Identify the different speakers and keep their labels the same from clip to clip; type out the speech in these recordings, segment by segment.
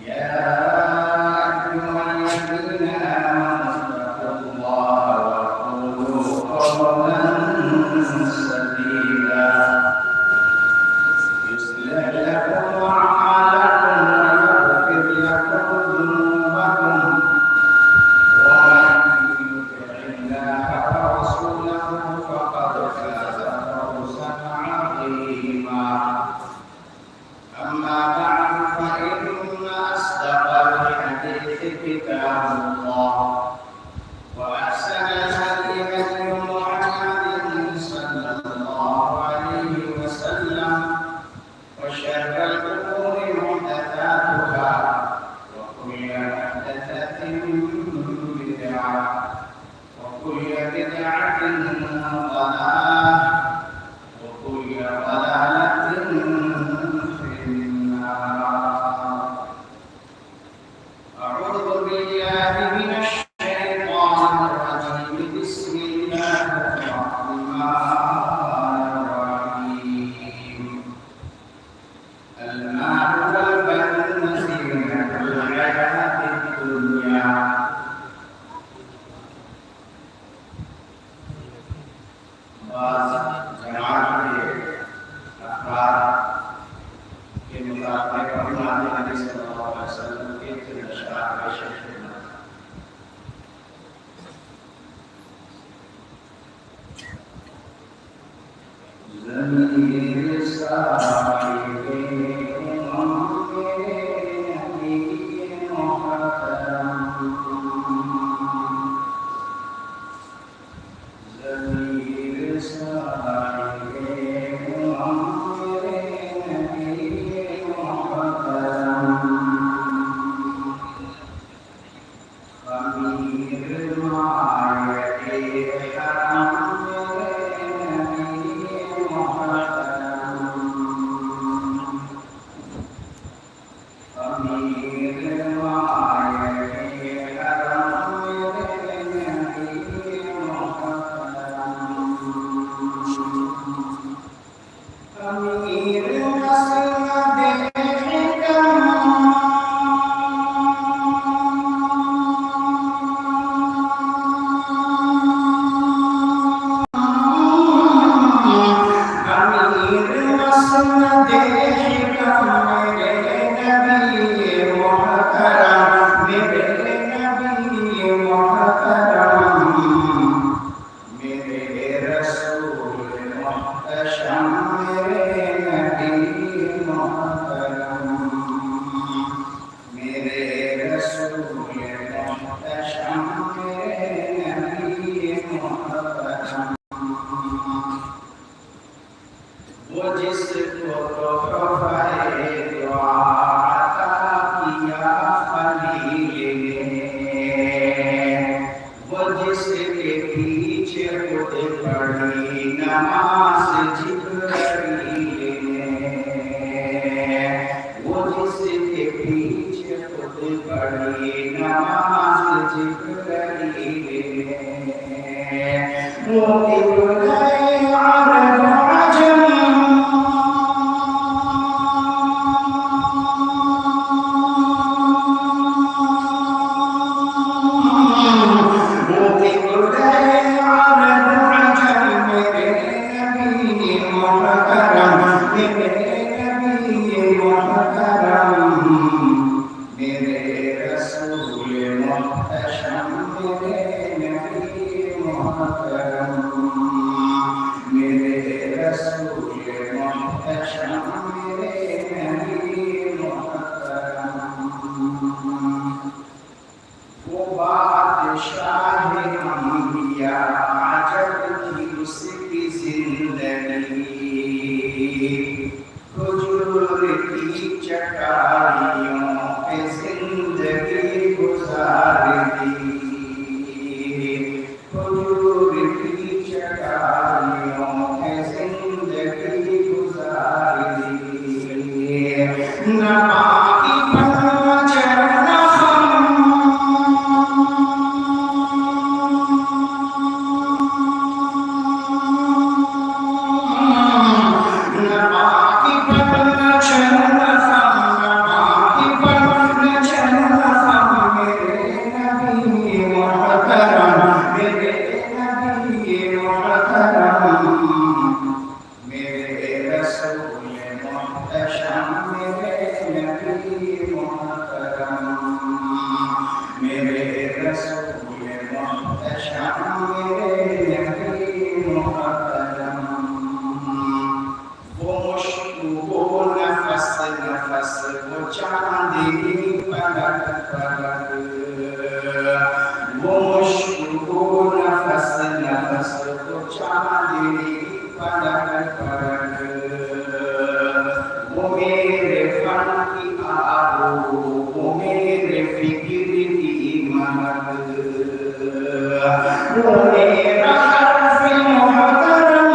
Speaker 1: يا أيها الذين آمنوا اتقوا الله وقولوا قولا سديدا يصلح لكم أعمالكم ويغفر لكم ذنوبكم ومن يطع الله ورسوله فقد فاز فوزا عظيما أما بعد فإن أصدق الحديث كتاب الله وأحسن الهدي هدي محمد صلى الله عليه وسلم وشر الأمور محدثاتها وكل محدثة بدعة وكل بدعة ضلالة وكل ضلالة في النار. أعوذ بالله من الشيطان الرجيم. بسم الله الرحمن الرحيم. المال والبنون زينة الحياة الدنيا بعض جماعت کے افراد کے مطابق فرمان نبی صلی اللہ علیہ وسلم کے اشعار پیش کرنا ضمیر صاحب کو چاندنی پلک پلک، وہ مشک کو نفس نفس کو چاندنی پلک پلک، وہ میرے فن کی آبرو، وہ میرے فکر کی مہک، وہ میرا حرف محترم،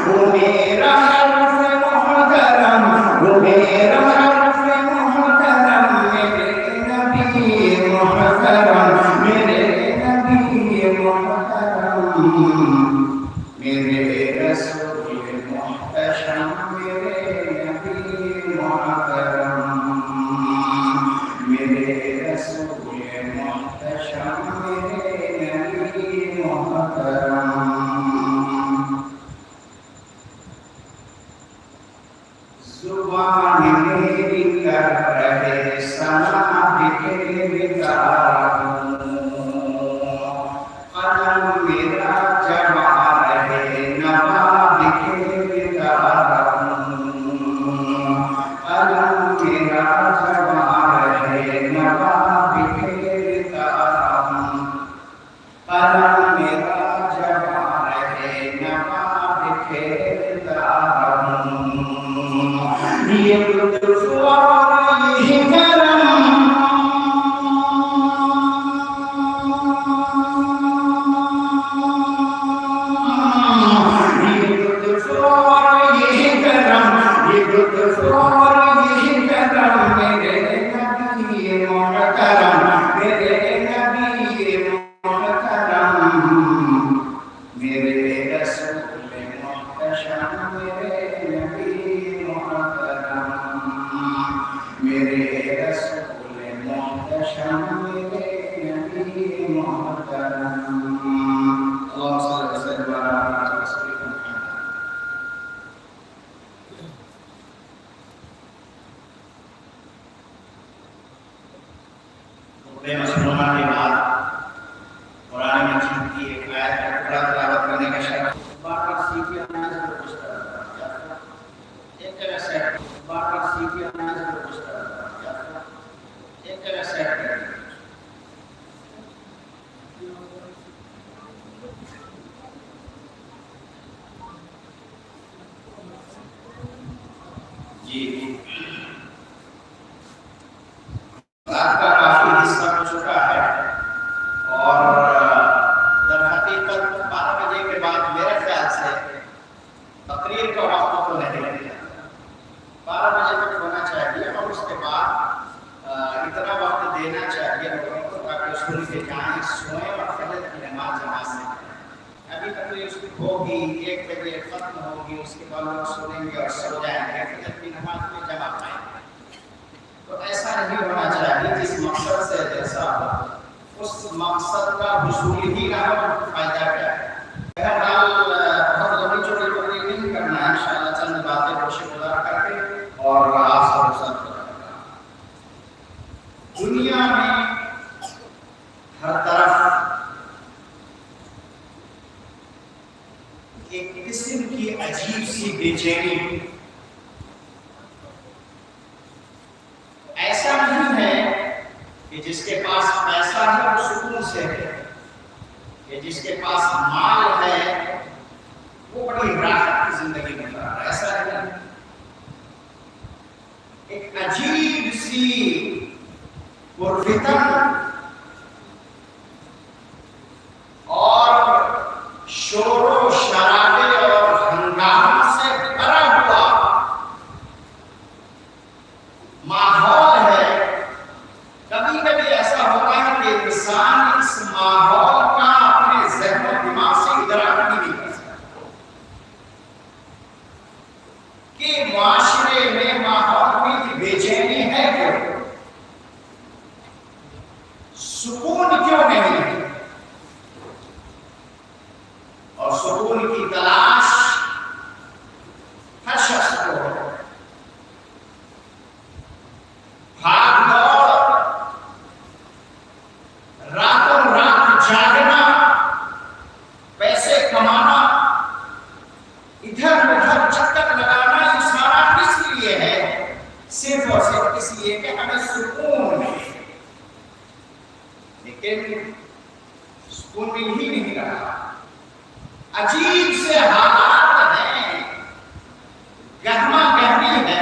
Speaker 1: وہ میرا حرف محترم، وہ میرا حرف محترم، میرے نبی محترم، میرے نبی محترم، میرے رسول محتشم، میرے نبی محترم، میرے رسول محتشم، میرے نبی محترم۔ زبان میری کر رہے ثنا بکھیر داروں، قلم میرا جما رہے نوا بکھیر داروں، قلم میرا جما رہے نوا بکھیر داروں، قلم میرا جما رہے نوا بکھیر داروں، یہ لطف اور یہ کرم، یہ لطف اور یہ کرم، یہ لطف اور یہ کرم، میرے نبی محترم، میرے نبی محترم، میرے رسول محتشم، میرے نبی محترم، میرے رسول محتشم، میرے نبی محترم۔ اللہم صلی وسلم علی رسولنا محمد۔ خطبہ مسلمہ کے بعد قرآن مجید کی ایک آیت کا ٹکڑا تلاوت کرنے کا شرف بار بار سیکھے ہونا ضرور کچھ کرتا ایک جگہ سیٹ بار بار سیکھے ہونا ضرور کچھ کرتا ایک جگہ سیٹ کر جی رات کا کافی حصہ ہو چکا ہے اور در حقیقت 12 بجے کے بعد میرے خیال سے تقریر کا وقت تو نہیں لگتا، 12 بجے تک ہونا چاہیے اور اس کے بعد اتنا وقت دینا چاہیے لوگوں کو تاکہ سن کے جائیں، سوئیں اور فجر کی نماز جماعت سے کریں۔ ابھی تقریر اس کی ہوگی 1 بجے ختم ہوگی، اس کے بعد لوگ سنیں گے اور سو جائیں گے، فجر کی نماز میں جمع پائیں گے۔ تو ایسا نہیں ہونا چاہیے، جس مقصد سے جیسا ہو اس مقصد کا حصول ہی نہ ہو، فائدہ کیا ہے؟ بہرحال بہت لمبی چوڑی تقریر نہیں کرنا ہے، انشاءاللہ چند باتیں روشن گزار کر کے اور آپ سے رخصت کرنا۔ دنیا میں ہر طرف ایک قسم کی عجیب سی بے چینی، ایسا نہیں ہے کہ جس کے پاس پیسہ ہے وہ سکون سے ہے، کہ جس کے پاس مال ہے وہ بڑی راحت کی زندگی گزار رہا ہے، ایسا نہیں۔ ایک عجیب سی پرفتن اور شور و شرابے اور ہنگامے سے بھرا ہوا ماحول ہے۔ کبھی کبھی ایسا ہوتا ہے کہ انسان اس ماحول کا اپنے ذہن و دماغ سے ادراک نہیں کر سکتا کہ معاشرے میں ماحول میں بے چینی ہے کیوں، سکون کیوں نہیں ہے، اور سکون کی تلاش ہر شخص کو ہے۔ بھاگ دوڑ، راتوں رات جاگنا، پیسے عجیب سے حالات ہیں، گہما گہمی ہے،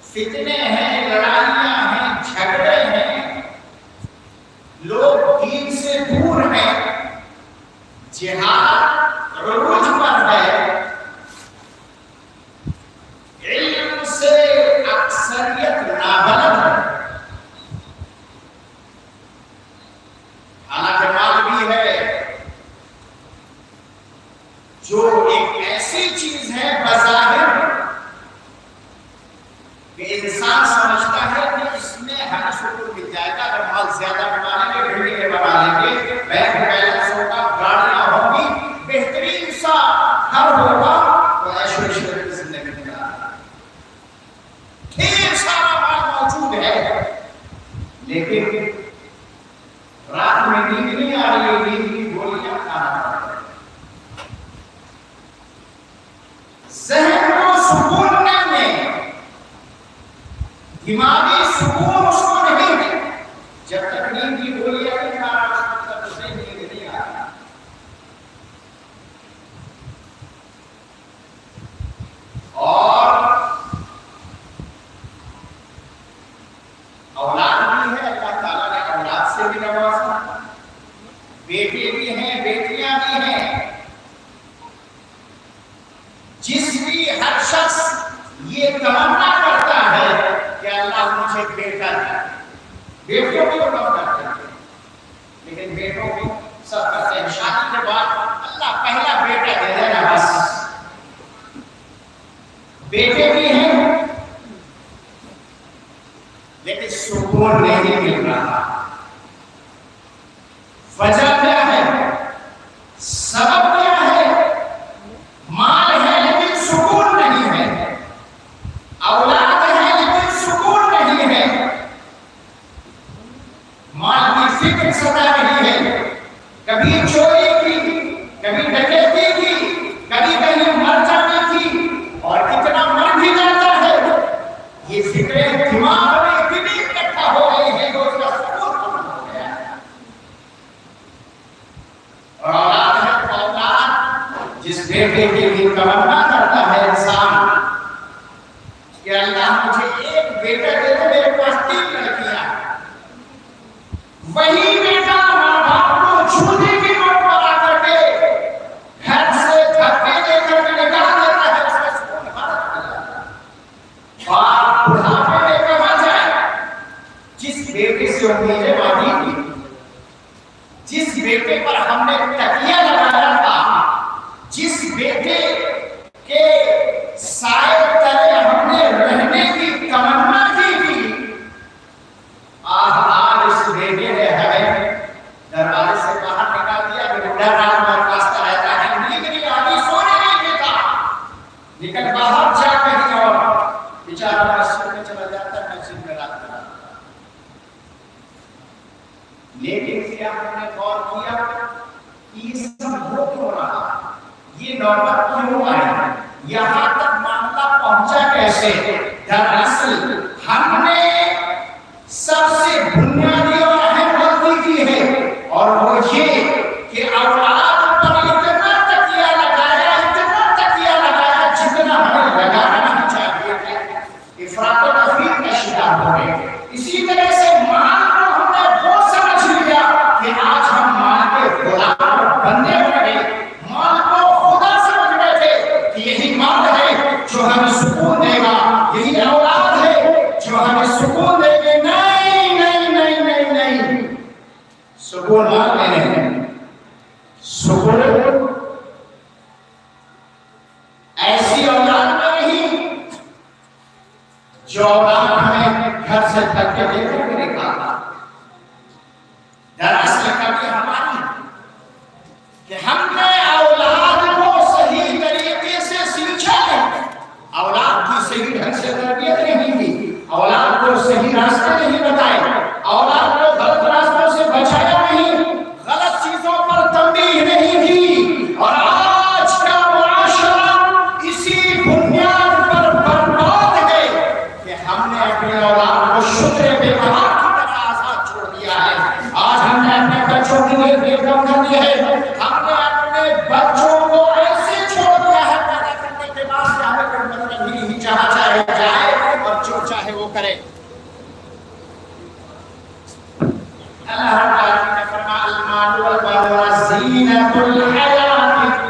Speaker 1: فتنے ہیں، لڑائیاں ہیں، جھگڑے ہیں، لوگ دین سے دور ہیں، جہاد عروج پر ہے، علم سے اکثریت نابلد ہے، حالانکہ مال بھی ہے جو ایک ایسی چیز ہے بظاہر کہ انسان سمجھتا ہے کہ اس میں ہر سکون مل جائے گا، اگر مال زیادہ بنا لیں گے، بلڈنگیں بنا لیں گے، بینک بیلنس ہوگا، گاڑیاں ہوں گی، بہترین سا گھر ہوگا، تو عیش و عشرت کی زندگی میں ڈھیر سارا مال موجود ہے، لیکن رات میں نیند نہیں آ رہی ہے، نیند کی گولیاں کھانا پڑ رہا ہے، ذہن کو سکون نہیں ہے، دماغی سکون اس کو نہیں ہے، جب تک نیند کی گولیاں نہیں کھا رہا اس وقت اسے نیند نہیں آ رہا۔ اور اولاد بھی ہے، اللہ تعالیٰ نے اولاد سے بھی نوازا، بیٹے بھی ہیں، بیٹیاں بھی ہیں، جس بھی ہر شخص یہ تمنا کرتا ہے کہ اللہ مجھے بیٹا دے، بیٹوں کو کم کرتے ہیں لیکن بیٹوں کو سب کرتے ہیں، شادی کے بعد اللہ پہلا بیٹا دے دینا بس، بیٹے بھی ہیں لیکن سکون نہیں مل رہا، وجہ کیا ہے، سبب کیا ہے، مال ہے لیکن سکون نہیں ہے، اولاد ہے لیکن سکون نہیں ہے، مال کی فکر سدا نہیں ہے، کبھی چوری کی، کبھی ڈکیتی کی، کبھی کہیں مر جانے کی، اور کتنا مر بھی جاتا ہے، یہ فکریں دماغ میں اتنی اکٹھا ہو گئی ہے کہ اس کا سکون ختم ہو گیا ہے، اور اولاد ہے تو اولاد جس بیٹے کے لیے تمنا کرتا ہے انسان کہ اللہ مجھے ایک بیٹا دے دے، میرے پاس 3 لڑکیاں، وہی بیٹا ماں باپ کو جھوٹی کی نوٹ پر آ کر کے گھر سے دھکے دے کر کے نکال دیتا ہے، اس کا سکون غلط ہو جاتا ہے، باپ بڑھاپے میں کہاں جائے، جس بیٹے سے امیدیں باندھی تھی، جس بیٹے پر ہم نے تکیہ لگایا تھا، جس بیٹے کے سائے تلے ہم نے رہنے کی تمنا کی تھی، آج اس بیٹے نے ہمیں دروازے سے باہر نکال دیا کہ بڑھا رات میں راستہ رہتا ہے، نیند نہیں آتی، سونے نہیں دیتا، لیکن باہر جا کہیں اور بیچارہ مسجد میں چلا جاتا ہے، مسجد میں رات میں، لیکن کیا ہم نے غور کیا کہ یہ سب ہو کیوں رہا، یہ نوبت کیوں آئی، یہاں تک معاملہ پہنچا کیسے، دراصل ہم نے سب سے بنیادی اور اہم غلطی کی ہے، اور وہ یہ کہ اولاد پر اتنا تکیہ لگایا جتنا ہمیں لگانا نہیں چاہیے تھا، افراط و تفریط کا شکار ہو گئے، اسی طرح سے مال کو ہم نے وہ سمجھ لیا کہ آج ہم مال کے غلام اور بندے بن گئے، مال کو خدا سمجھ بیٹھے کہ یہی مال ہے جو ہمیں سکون دے گا، یہی اولاد ہے جو ہمیں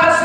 Speaker 1: 10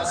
Speaker 1: 10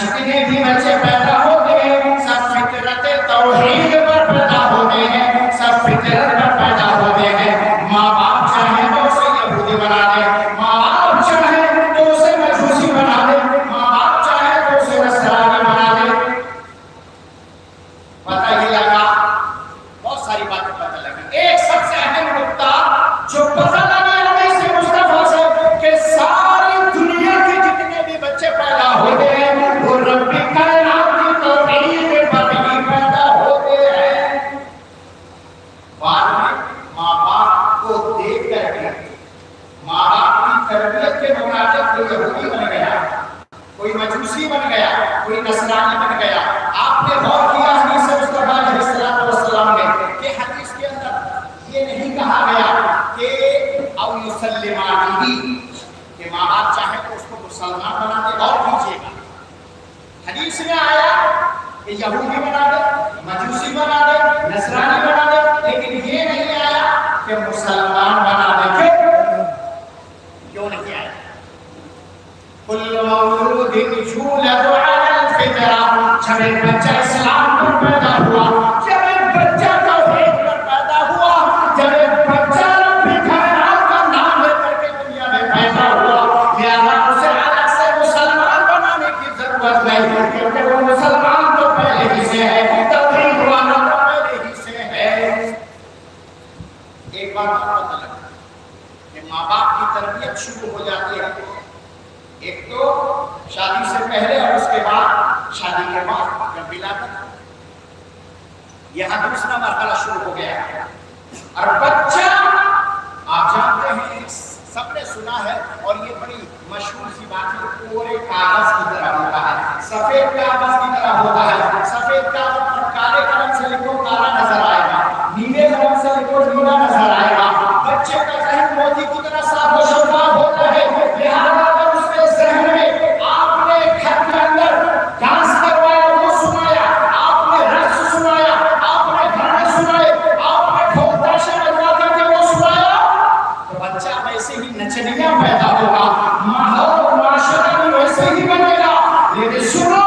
Speaker 1: جتنے بھی بچے پیدا ہوتے ہیں سب فطرت توحید پر پیدا ہوتے ہیں، سب فطرت پر پیدا ہوتے ہیں۔ ماں باپ چاہیں تو اسے یہودی بنا دے، ماں باپ چاہیں تو اسے مجوسی بنا دے، ماں باپ چاہیں تو اسے نصرانی بنا دے۔ پتہ ہی لگا، بہت ساری باتیں پتہ لگی۔ ایک سب سے اہم نقطہ جو پتہ لگا حدیث مصطفیٰ سے کہ ساری دنیا کے جتنے بھی بچے پیدا ہوتے ہیں وہ رب کائنات کی توحید پر ہی پیدا ہوتے ہیں۔ بعد میں ماں باپ کو دیکھ کر کے ماں باپ کی تربیت کے مطابق کوئی یہودی بن گیا، کوئی مجوسی بن گیا، کوئی نصرانی بن گیا۔ آپ نے غور کیا حدیث مصطفیٰ علیہ السلام نے کہ حدیث کے اندر یہ نہیں کہا گیا کہ او یسلمانی کہ ماں باپ چاہے تو اس کو مسلمان بنا دے اور کیجیے گا۔ حدیث میں آیا کہ یہودی بنا دے، مجوسی بنا دے، نصرانی بنا دے، لیکن یہ نہیں آیا کہ مسلمان بنا دے۔ کیوں نہیں آیا؟ کل مولود یولد علی الفطرہ، جب ایک بچہ اسلام پر پیدا ہوا، جب ایک بچہ توحید پر پیدا ہوا، جب ایک بچہ رب کائنات کا نام لے کر کے دنیا میں پیدا ہوا، لہذا اسے الگ سے مسلمان بنانے کی ضرورت نہیں، کیونکہ وہ مسلمان تو پہلے ہی سے ہے، توحید والا تو پہلے ہی سے ہے۔ ایک بار پتہ لگا کہ ماں باپ کی تربیت شروع ہو جاتی ہے، ایک تو شادی سے پہلے اور اس کے بعد شادی کے بعد جب ولادت، یہاں دوسرا مرحلہ شروع ہو گیا۔ اور بچہ آپ جانتے ہیں، سب نے سنا ہے اور یہ بڑی مشہور سی بات ہے، پورے کاغذ کی طرح ہوتا ہے، سفید کاغذ کی طرح ہوتا ہے۔ سفید کاغذ پر کالے قلم سے لکھو کالا نظر آئے گا، نیلے قلم سے لکھو نیلا نظر آئے گا۔ بچے کا ذہن موتی کی طرح صاف و شفاف ہوتا ہے، لہٰذا اگر اس کے ذہن میں آپ نے گھر کے اندر ڈانس کروایا وہ سنایا، آپ نے رقص سنایا، آپ نے گانے سنائے، آپ نے ڈھول تاشے بجوا کر کے وہ سنایا، تو بچہ ویسے ہی نچنیا پیدا ہوگا، ماحول معاشرہ بھی ویسے ہی بنے گا۔ لیکن سنو،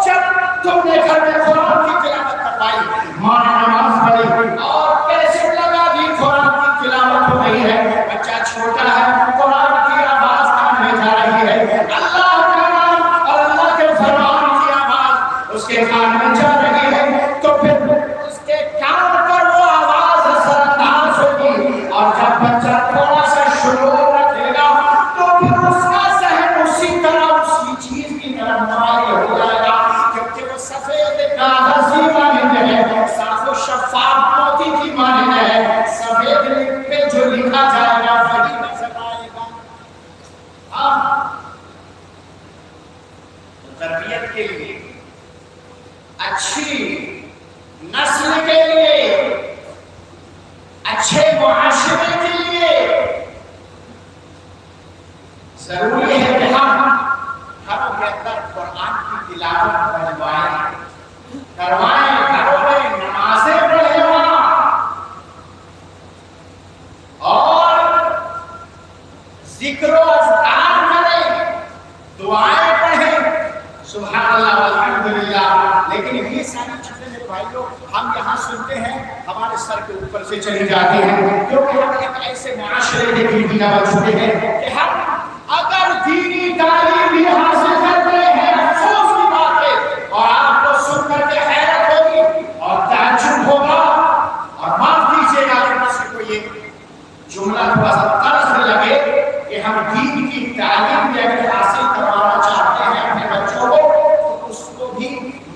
Speaker 1: جب تم نے گھر میں قرآن کی تلاوت کروائی، ماں نے نماز پڑھی اور کیسے لگا دی قرآن کی تلاوت ہو رہی ہے، بچہ چھوٹا ہے، قرآن کی آواز کان میں جا رہی ہے، اللہ کا نام اور اللہ کے فرمان کی آواز اس کے کان میں جا رہی ہے، تو پھر اس کے کان پر وہ آواز اثر انداز ہوگی، اور جب بچہ تھوڑا سا شعور رکھے گا تو پھر اس کا ذہن اسی طرح اسی چیز کی طرف مائل ہو جائے گا، کیونکہ وہ سفید کاغذ کی مانند ہے، صاف و شفاف موتی کی مانند ہے، سفید لکھ پہ جو لکھا جائے گا وہی نظر آئے گا۔ ہاں، تربیت کے لیے، اچھی نسل کے لیے، اچھے معاشرے کے لیے ضروری ہے کہ ہم گھروں کے اندر قرآن کی تلاوت کروائیں، گھروں میں نمازیں پڑھیں اور ذکر و اذکار کریں، دعائیں پڑھیں، سبحان اللہ والحمدللہ۔ لیکن یہ ساری چیزیں میرے بھائیوں ہم یہاں سنتے ہیں، ہمارے سر کے اوپر سے چلی جاتی ہیں، کیونکہ ہم ایک ایسے معاشرے کے پیچھے بن چکے ہیں کہ ہم اگر دینی تعلیم بھی حاصل کرتے ہیں، افسوس کی بات ہے، اور آپ کو سن کر کے حیرت ہوگی اور تعجب ہوگا، اور معاف کیجیے گا اگر کسی کو یہ جملہ تھوڑا سا طرز لگے کہ ہم دین کی تعلیم بھی اگر حاصل کروانا چاہتے ہیں اپنے بچوں کو تو اس کو بھی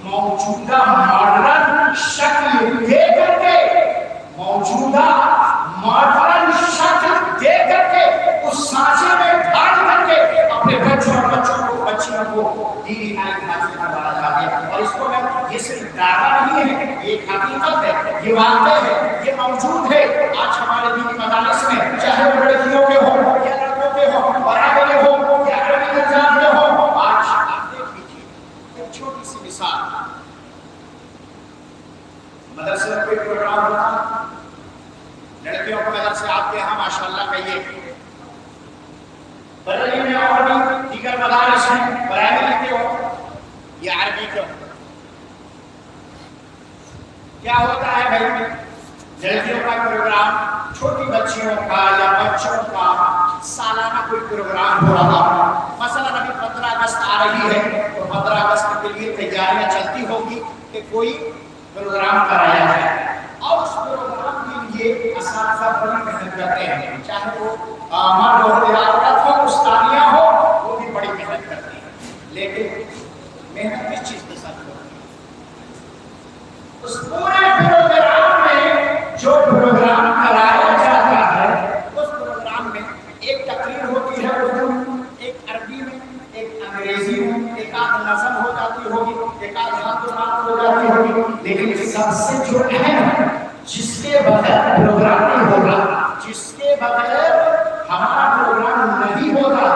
Speaker 1: موجودہ ماڈرن شکل دے کر کے، موجودہ ماڈرن شکل دے کر کے، اس سانچے میں ڈھال کر کے اپنے بچوں اور بچیوں کو دینی تعلیم حاصل کروانا چاہتے ہیں۔ اور اس کو میں یہ صرف دعویٰ نہیں ہے، یہ ایک حقیقت ہے، یہ واقع ہے، یہ موجود ہے۔ آج ہمارے دینی مدارس میں چاہے وہ لڑکیوں کے ہوں یا لڑکوں کے ہوں، برابر ہوں یا عربی درجات کے ہوں، آج آپ دیکھ لیجیے ایک چھوٹی سی مثال، مدرسے میں کوئی پروگرام ہوتا، لڑکیوں کو مدرسے آپ کے یہاں ماشاءاللہ کہیے بریلی میں اور بھی دیگر مدارس ہیں، پرائمری کے ہو یا عربی کے ہو، کیا ہوتا ہے بھائی لڑکیوں کا پروگرام، چھوٹی بچیوں کا یا بچوں کا سالانہ کوئی پروگرام ہو رہا، مثلا ابھی 15 اگست آ رہی ہے تو 15 اگست کے لیے تیاریاں چلتی ہوگی کہ کوئی پروگرام کرایا جائے، اور اس پروگرام کے لیے اساتذہ بڑی محنت کرتے ہیں، چاہے وہ مرد ہو یا عورت ہو، استادیاں ہو، وہ بھی بڑی محنت کرتے ہیں، لیکن محنت کس چیز کے ساتھ ہوتی ہے؟ اس پورے پروگرام میں جو پروگرام کرایا جاتا ہے اس پروگرام میں ایک تقریر ہوتی ہے اردو میں، ایک عربی میں، ایک انگریزی میں، ایک آدھ نظم ہو جاتی ہوگی، ایک آدھ خاطرات ہو جاتی ہوگی، لیکن سب سے جو اہم جس کے بغیر پروگرام نہیں ہوگا، جس کے بغیر ہمارا پروگرام نہیں ہوگا،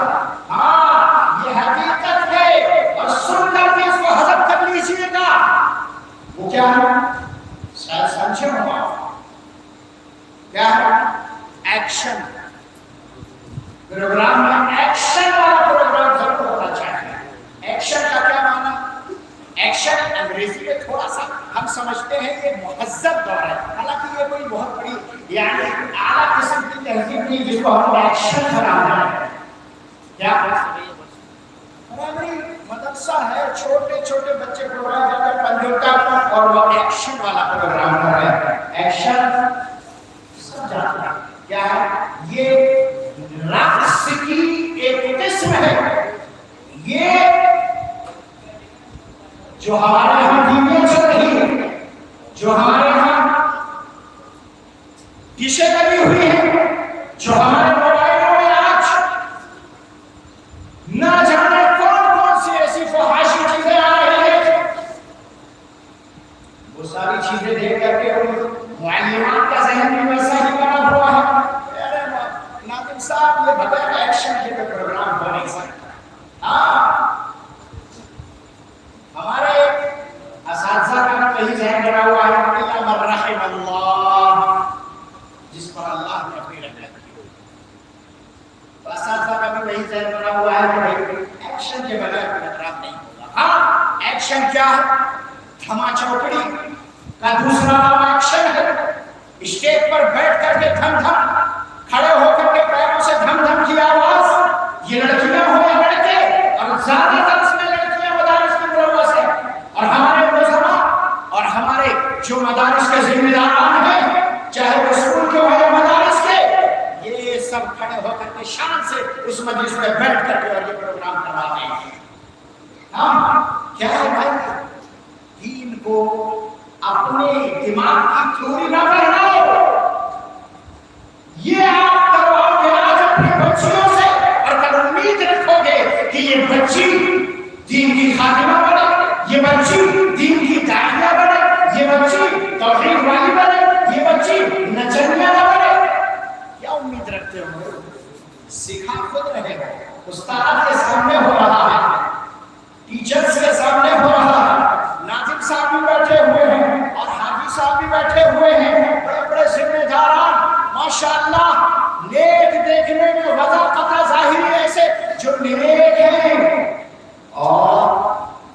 Speaker 1: ہاں یہ حقیقت ہے اور سن کر کے اس کو ہضم کر لیجیے گا، وہ کیا ہے؟ شاید سمجھے ہو کیا ہے؟ ایکشن پروگرام میں ایکشن والا پروگرام ضرور ہونا چاہیے۔ ایکشن کا کیا معنی؟ ایکشن انگریزی میں تھوڑا سا ہم سمجھتے ہیں یہ مہذب دور ہے، حالانکہ یہ کوئی بہت بڑی یعنی اعلیٰ قسم کی تہذیب نہیں جس کو ہم ایکشن بنانا ہے۔ کیا پرائمری مدرسہ ہے، چھوٹے چھوٹے بچے پروگرام کرتے ہیں کمپیوٹر اور وہ ایکشن والا پروگرام کر رہے ہیں۔ ایکشن سب جانتے ہیں کیا ہے؟ یہ رقص کی ایک قسم ہے، یہ جو ہمارے یہاں ٹیویاں چل رہی ہے، جو ہمارے یہاں ڈشیں لگی ہوئی ہیں، جو ہمارے موبائلوں میں آج نہ جانے کون کون سی ایسی فحاشی چیزیں آ رہی ہیں، وہ ساری چیزیں دیکھ کر کے معلمات کا ذہن بھی ویسا ہی بنا ہوا ہے۔ ارے ناظم صاحب یہ بغیر ایکشن کے پروگرام ہو نہیں سکتا۔ ہاں ہمارے اساتذہ کا کہیں ذہن بنا ہوا ہے الا من رحم اللہ، جس پر اللہ نے اپنی رحمت کی، تو اساتذہ کا بھی وہی ذہن بنا ہوا ہے کہ ایکشن کے بغیر پروگرام نہیں ہوگا۔ ہاں ایکشن کیا ہے؟ دھما چوکڑی کا دوسرا نام ایکشن ہے، اسٹیج پر بیٹھ کر کے دھم دھم، کھڑے ہو کر کے پیروں سے دھم دھم کی آواز، یہ لڑکیاں ہو یا لڑکے، اور زیادہ تر اس میں لڑکیاں مدارس کی طرف سے، اور ہمارے ملزمہ اور ہمارے جو مدارس کے ذمہ داران ہیں، چاہے وہ اسکول کے ہو یا مدارس کے، یہ سب کھڑے ہو کر کے شان سے اس مجلس میں بیٹھ کر کے اور یہ پروگرام کرواتے ہیں۔ ہاں کیا ہے بھائی؟ دین کو اپنے دماغ کی تھیوری نہ بناؤ، یہ آپ کرواؤ گے آج اپنی بچیوں سے، اور کل امید رکھو گے کہ یہ بچی دین کی خادمہ بنے، یہ بچی دین کی داعیہ بنے، یہ بچی توحید والی بنے، یہ بچی نچنیہ نہ بنے۔ کیا امید رکھتے ہو؟ سکھا خود رہے ہو، استاد کے سامنے ہو رہا ہے، ٹیچرز کے سامنے ہو رہا ہے، ناظم صاحب بھی بیٹھے ہوئے ہیں اور حاجی صاحب بھی بیٹھے ہوئے ہیں، بڑے بڑے ذمہ داران ماشاءاللہ، نیک دیکھنے میں وضع قطع ظاہری ایسے جو نیک ہیں، اور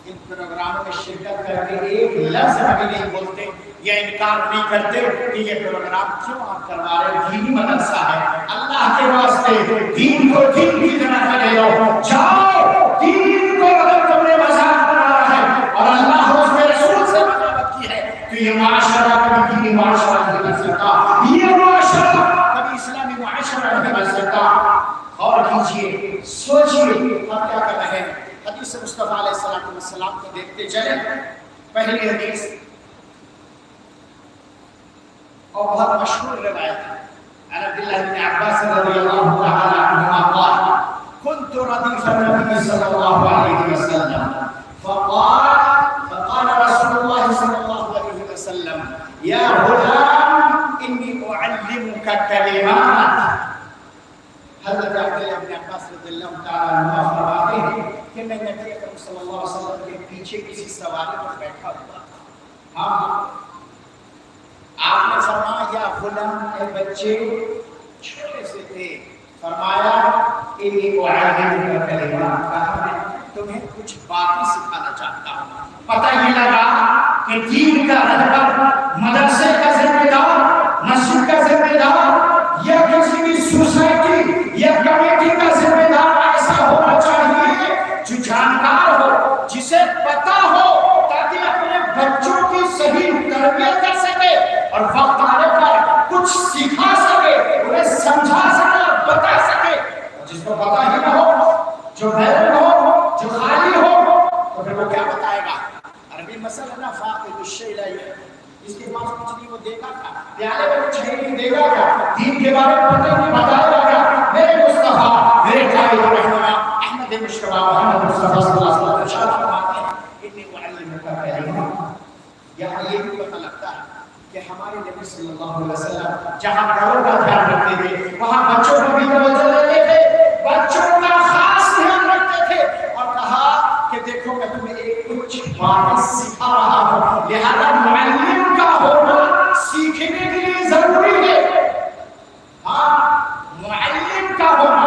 Speaker 1: ان پروگراموں میں شرکت کر کے ایک لفظ بھی نہیں بولتے یا انکار نہیں کرتے کہ یہ پروگرام کیوں آپ کروا رہے ہیں، دینی مدرسہ ہے، اللہ کے واسطے دین کو دین کی طرح کرے لو، جاؤ دین کو اگر تم نے مذاق بنا رہا ہے اور اللہ اور اس کے رسول سے بغاوت کی ہے تو یہ معاشرہ کبھی دینی معاشرہ نہیں بن سکتا، یہ معاشرہ کبھی اسلامی معاشرہ نہیں بن سکتا۔ اور کیجئے، سوچئے آپ کیا کر رہے ہیں۔ حدیث مصطفیٰ علیہ السلام کو دیکھتے چلیں، پہلی حدیث اور بہت مشہور روایت ہے، عن عبداللہ بن عباس رضی اللہ تعالی عنہما قال كنت رديف النبي صلى الله عليه وسلم فقال رسول الله صلى الله عليه وسلم يا غلام إني أعلمك كلمات۔ حضرت عبداللہ بن عباس رضی اللہ تعالی عنہما فرماتے ہیں کہ میں نبی اکرم صلی اللہ علیہ وسلم کے پیچھے کسی سواری پر بیٹھا ہوا تھا، ہاں آپ نے فرمایا یا غلام، اے بچے، چھوٹے سے تھے، فرمایا انی اعلمک کلمات، کہا میں تمہیں کچھ باتیں سکھانا چاہتا ہوں۔ پتہ یہ لگا کہ دین کا رہبر، مدرسے کا ذمہ دار، مسجد کا ذمہ دار یا کسی بھی سوسائٹی یا کمیٹی کا ذمہ دار ایسا ہونا چاہیے جو جانکار ہو، جسے پتہ ہو، تاکہ اپنے بچوں کی صحیح تربیت کر سکے اور وقت آنے پر کچھ سکھا سکے، انہیں سمجھا سکے اور بتا سکے۔ جس کو پتہ ہی نہ ہو، جو بیرن ہو، جو خالی ہو، تو پھر وہ کیا بتائے گا؟ عربی مسئلہ نا فاقد الشیء لا یعلم، جس کے پاس کچھ نہیں وہ دے گا کیا؟ پیالے میں کچھ نہیں دے گا کیا؟ دین کے بارے میں پتہ نہیں بتائے گا کیا؟ میرے مصطفیٰ، میرے قائد رحمہ احمد مشتبہ محمد مصطفیٰ صلی اللہ علیہ وسلم ارشاد فرماتے ہیں انی اعلمک کلمات۔ یہاں یہ بھی پتہ لگتا ہے کہ ہمارے نبی صلی اللہ علیہ وسلم جہاں بڑوں کا دھیان رکھتے تھے وہاں بچوں کو بھی توجہ دیتے تھے، بچوں کا خاص دھیان رکھتے تھے، اور کہا کہ دیکھو میں تمہیں ایک کچھ باتیں سکھا رہا ہوں، لہذا معلم کا ہونا سیکھنے کے لیے ضروری ہے۔ ہاں، معلم کا ہونا،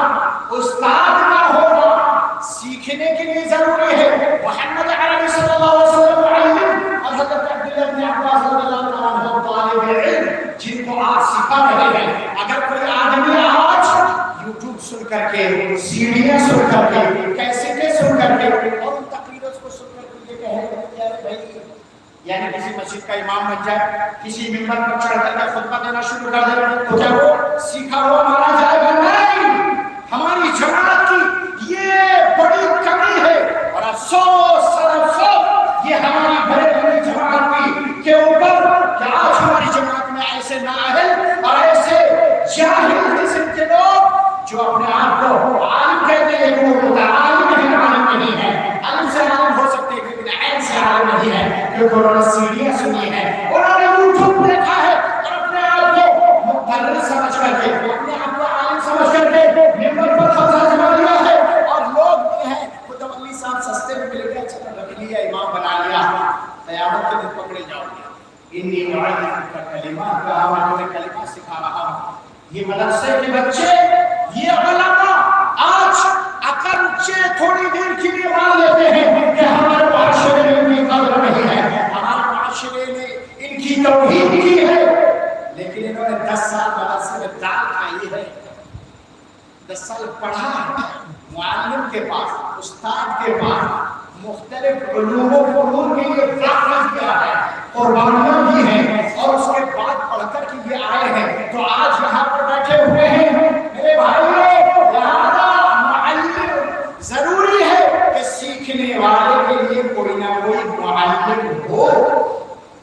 Speaker 1: استاد کا ہونا سیکھنے کے لیے ضروری ہے۔ محمد عربی صلی اللہ علیہ وسلم معلم، اور حضرت عبداللہ بن عباس رضی اللہ عنہ طالب علم جن کو آپ سکھا رہے ہیں۔ اگر کوئی آدمی آج یوٹیوب سن کر کے، سیڈیاں سن کر کے، کیسٹیں سن کر کے اور ان تقریروں کو سن کر کے یہ کہے کہ یار بھائی، یعنی کسی مسجد کا امام بن جائے، کسی ممبر پر چڑھ کر کے خطبہ دینا شروع کر دے، تو کیا وہ سیکھا ہوا مانا جائے گا؟ نہیں۔ ہماری جماعت کی یہ بڑی کمی ہے، اور افسوس یہ ہماری بڑی بڑی جماعت کی کے اوپر کہ آج ہماری جماعت میں ایسے نااہل اور ایسے جاہل قسم کے لوگ جو اپنے آپ کو عالم کہتے ہیں، وہ عالم نہیں، عالم نہیں ہے۔ عالم سے عالم ہو سکتے ہیں لیکن علم سے عالم نہیں ہے، کیونکہ انہوں نے سیڑھیاں سنی ہیں، انہوں نے یوٹیوب دیکھا ہے، اور اپنے آپ کو مدرس سمجھ کر کے، اپنے آپ کو عالم سمجھ کر کے ممبر پر قبضہ جما لیا ہے، اور لوگ بھی ہیں متولی صاحب سستے میں مل گیا، چلو رکھ لیا، امام بنا لیا، قیامت کے دن پکڑے جاؤ گے۔ انی اعلمک کلمات، کہا میں تمہیں کلمات سکھا رہا ہوں۔ یہ مدرسے کے بچے، یہ علماء آج اگرچہ تھوڑی دیر کے لیے مان لیتے ہیں کہ ہمارے معاشرے میں ان کی قدر نہیں ہے، ہمارے معاشرے نے ان کی توہین کی ہے، لیکن انہوں نے 10 سال مدرسے میں دال کھائی ہے، 10 سال پڑھا ہے، معلم کے پاس، استاد کے پاس مختلف علوم و فنون کے لیے وقف کیا ہے، قربانیاں دی ہیں، اور اس کے بعد پڑھ کر کے یہ آئے ہیں، تو آج یہاں پر بیٹھے ہوئے ہیں میرے بھائیوں۔ لہذا معلم ضروری ہے کہ سیکھنے والے کے لیے کوئی نہ کوئی معلم ہو۔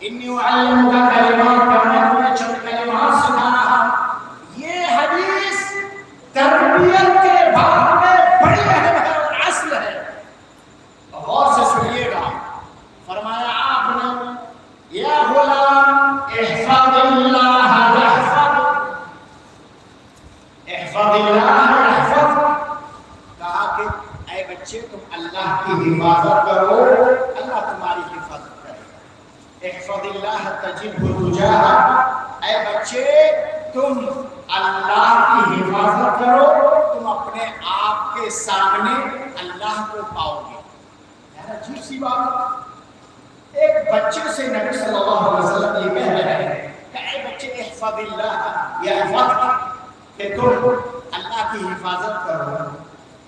Speaker 1: انی اعلمک کلمات، کا میں تمہیں چند کلمات سکھا رہا ہوں۔ یہ حدیث تربیت کے باب میں بڑی اہم ہے اور اصل ہے، غور سے سنیے گا۔ فرمایا آپ نے یا غلام احفظ اللہ یحفظ، احفظ اللہ یحفظ، کہا کہ اے بچے تم اللہ کی حفاظت کرو، اللہ تمہاری حفاظت کرے۔ احفظ اللہ تجدہ تجاہک، اے بچے تم اللہ کی حفاظت کرو، تم اپنے آپ کے سامنے اللہ کو پاؤ گے۔ یار عجیب سی بات، ایک بچے سے نبی صلی اللہ علیہ وسلم یہ کہہ رہے ہیں کہ اے بچے احفظ اللہ یحفظک، کہ تم اللہ کی حفاظت کرو،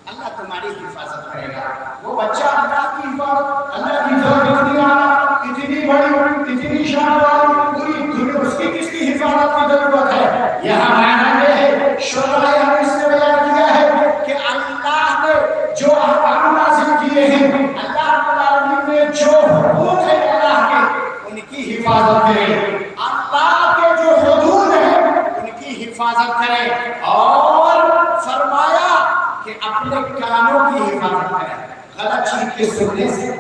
Speaker 1: اللہ تمہاری حفاظت کرے گا۔ وہ بچہ اللہ کی حفاظت، اللہ کی حفاظت اتنی اعلیٰ، اتنی بڑی، اتنی شان والی، پوری دنیا اس کی کس کی حفاظت کی ضرورت ہے؟ یہاں معنی یہ ہے، شرح حدیث نے بیان کیا ہے کہ اللہ نے جو احکام نازل کیے ہیں، اللہ رب العالمین نے جو حقوق ہیں اللہ کے، ان کی حفاظت کرے، اللہ کے جو حدود ہیں ان کی حفاظت کرے، اور فرمایا کہ اپنے کانوں کی حفاظت کرے غلط چیز کے سننے سے۔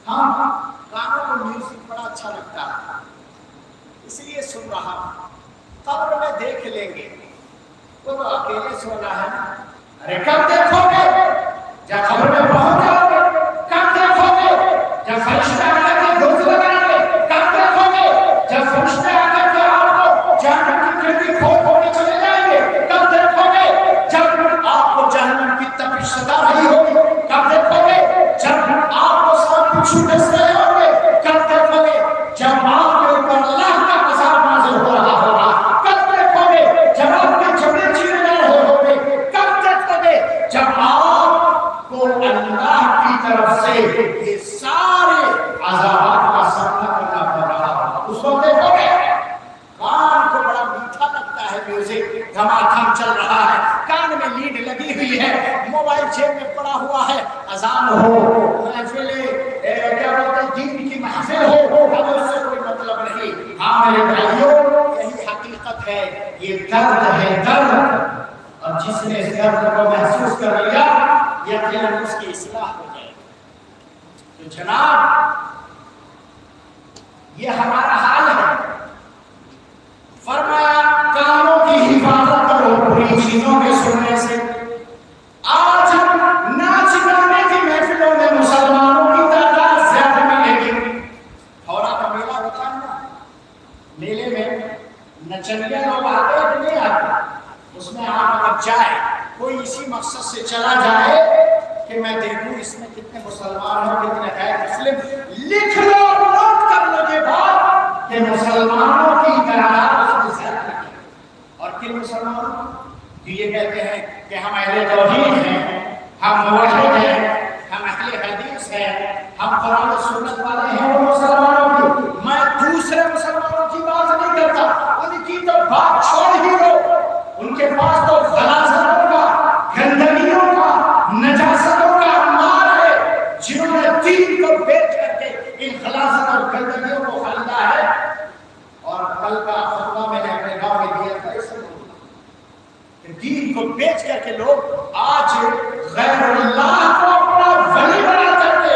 Speaker 1: ہاں، کانوں کو میوزک بڑا اچھا لگتا ہے، اس لیے سن رہا ہوں، قبر میں دیکھ لیں گے، وہ تو اکیلے سونا ہے نا۔ ارے کب دیکھو گے؟ جب قبر میں پہنچ جاؤ گے۔ کب دیکھو گے؟ جب فرشتے آ کر کے گوشت لگائیں گے۔ کب دیکھو گے؟ جب فرشتے آ کر کے آپ کو جہنم کی کھڑکی کھول کھول کے چلے جائیں گے۔ کب دیکھو گے؟ جب آپ کو جہنم
Speaker 2: میوزک دھماکم چل رہا ہے، کان میں لیڈ لگی ہوئی ہے، موبائل جیب میں پڑا ہوا ہے، اذان ہو، محفل کیا بولتے ہیں دین کی محفل ہو، ہمیں اس سے کوئی مطلب نہیں۔ ہاں میرے بھائیوں، یہی حقیقت ہے، یہ درد ہے درد، اور جس نے اس درد کو محسوس کر لیا یقیناً اس کی اصلاح ہو جائے گی۔ تو جناب یہ ہمارا حال ہے۔ فرمایا کانوں کی حفاظت کرو بری چیزوں کے سننے سے۔ آج ناچ گانے کی محفلوں میں مسلمانوں کی تعداد زیادہ ملے گی۔ ہورا کا میلہ ہوتا ہے نا، میلے میں نچنیا لوگ آتے ہیں نہیں آتے، اس میں آپ اگر جائے کوئی اسی مقصد سے چلا جائے کہ میں دیکھوں اس میں کتنے مسلمان ہیں کتنے غیر مسلم، لکھ لو نوٹ کر لو یہ بات کہ مسلمانوں کی تعداد اس میں زیادہ ہے۔ اور کن مسلمانوں یہ کہتے ہیں کہ ہم اہل توحید ہیں، ہم موحد ہیں، ہم اہل حدیث ہیں، ہم قرآن و سنت والے ہیں، وہ مسلمانوں کی۔ میں دوسرے مسلمانوں کی بات نہیں کرتا، ان کی تو بات چھوڑ ہی دو، ان کے پاس تو غلاظتوں کا، گندگیوں کا، نجاستوں کا مال ہے، جنہوں نے دین کو بیچ کر کے ان غلاظت اور گندگیوں کو خریدا ہے۔ اور کل کا خطبہ میں نے اپنے گاؤں میں دیا تھا، اس کہ دین کو بیچ کر کے لوگ آج غیر اللہ کو اپنا ولی بنا کر کے،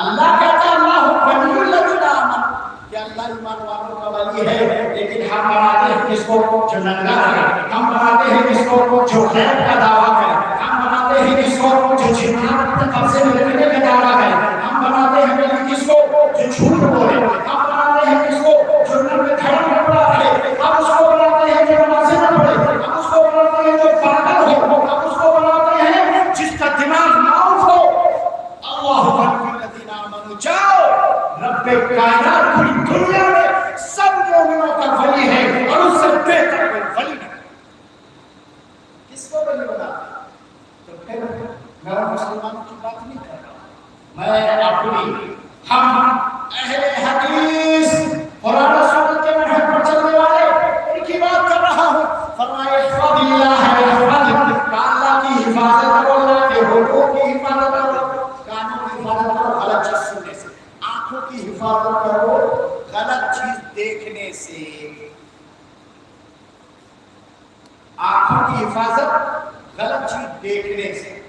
Speaker 2: اللہ کہتا ہے اللہ ولی الذین آمنوا کہ اللہ ایمان والوں کا ولی ہے، لیکن ہم بناتے ہیں کس کو جو ننگا ہے، ہم بناتے ہیں کس کو جو غیب کا دعویٰ ہے، ہم بناتے ہیں کس کو جو جنات اپنے قبضے میں رکھنے کا دعویٰ ہے، ہم بناتے ہیں کس کو جو جھوٹ بولے، ہم بناتے ہیں کس کو جو نر میں دھڑم میں پڑا ہے، ہم اس کو بناتے ہیں جو نمازیں نہ پڑھے، ہم اس کو بناتے ہیں جو پاگل ہو، ہم اس کو بناتے ہیں جس کا دماغ معاف ہو۔ اللہ ولی الذین آمنوا، جاؤ رب کائنات پوری دنیا میں سب مومنوں کا ولی ہے اور اس سے بہتر کوئی ولی نہیں۔ کس کو ولی بناتے؟ تو پھر میں مسلمانوں کی بات نہیں کر رہا، میں اپنی ہم اہل حدیث قرآن و سنت کے منہج پر چلنے والے ان کی بات کر رہا ہوں۔ فرمائے احفظ اللہ یحفظک، اللہ کی حفاظت کرو، اللہ کے حقوق کی حفاظت کرو، کانوں کی حفاظت کرو غلط چیز سننے سے، آنکھوں کی حفاظت کرو غلط چیز دیکھنے سے، آنکھوں کی حفاظت غلط چیز دیکھنے سے،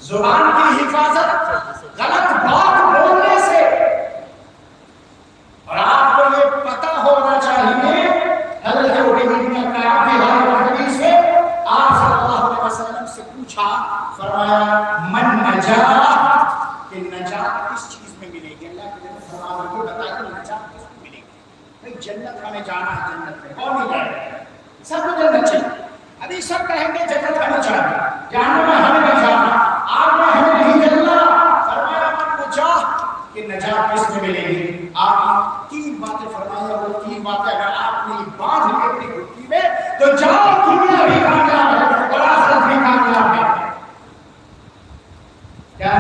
Speaker 2: زبان کی حفاظت غلط بات بولنے سے۔ اور آپ کو یہ پتہ ہونا چاہیے حضرت ابراہیم کا کلام حدیث ہے، آپ صلی اللہ علیہ وسلم سے پوچھا، فرمایا من نجات، کہ نجات کس چیز میں ملے گی؟ اللہ کے نبی فرمایا مجھے بتائیے نجات کس میں ملے گی؟ بھئی جنت ہمیں جانا ہے، جنت میں کون نہیں جائے گا؟ سب کو جنت چاہیے، ابھی سب کہیں گے جنت ہمیں چاہیے، جہنم میں ہمیں نہیں جانا، آگ میں ہمیں نہیں جلنا۔ فرمایا من نجات، کہ نجات کس میں ملے گی؟ آپ تین باتیں فرمائی، اور وہ تین باتیں اگر آپ نے باندھ لی اپنی گھٹی میں تو جاؤ دنیا بھی کامیاب ہے اور آخرت بھی کامیاب ہے۔ کیا؟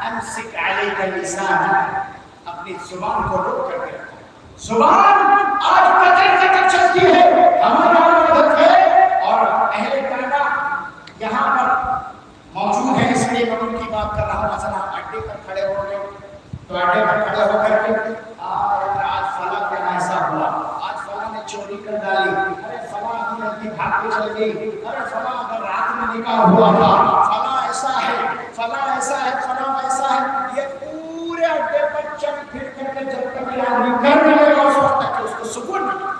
Speaker 2: امسک علیک لسانک، اپنی زبان کو روک کر کے رکھو۔ زبان آج کتر کتر چلتی ہے، ہمارا عادت ہے، اور اہل کینیڈا یہاں پر موجود ہے، اس لیے میں ان کی بات کر رہا ہوں۔ مثلا اڈے پر کھڑے ہو گئے تو اڈے پر کھڑے ہو کر کے آج فلاں کے ایسا ہوا، آج فلاں نے چوری کر ڈالی، ارے فلاں کی لڑکی بھاگ کے چل گئی، ارے فلاں اگر رات میں نکاح ہوا تھا، فلاں ایسا ہے، فلاں ایسا ہے، فلاں ایسا ہے۔ یہ پورے اڈے پر چل پھر کر کے جب تک یہ آدمی کر ملے گا اس وقت تک اس کو سکون نہیں،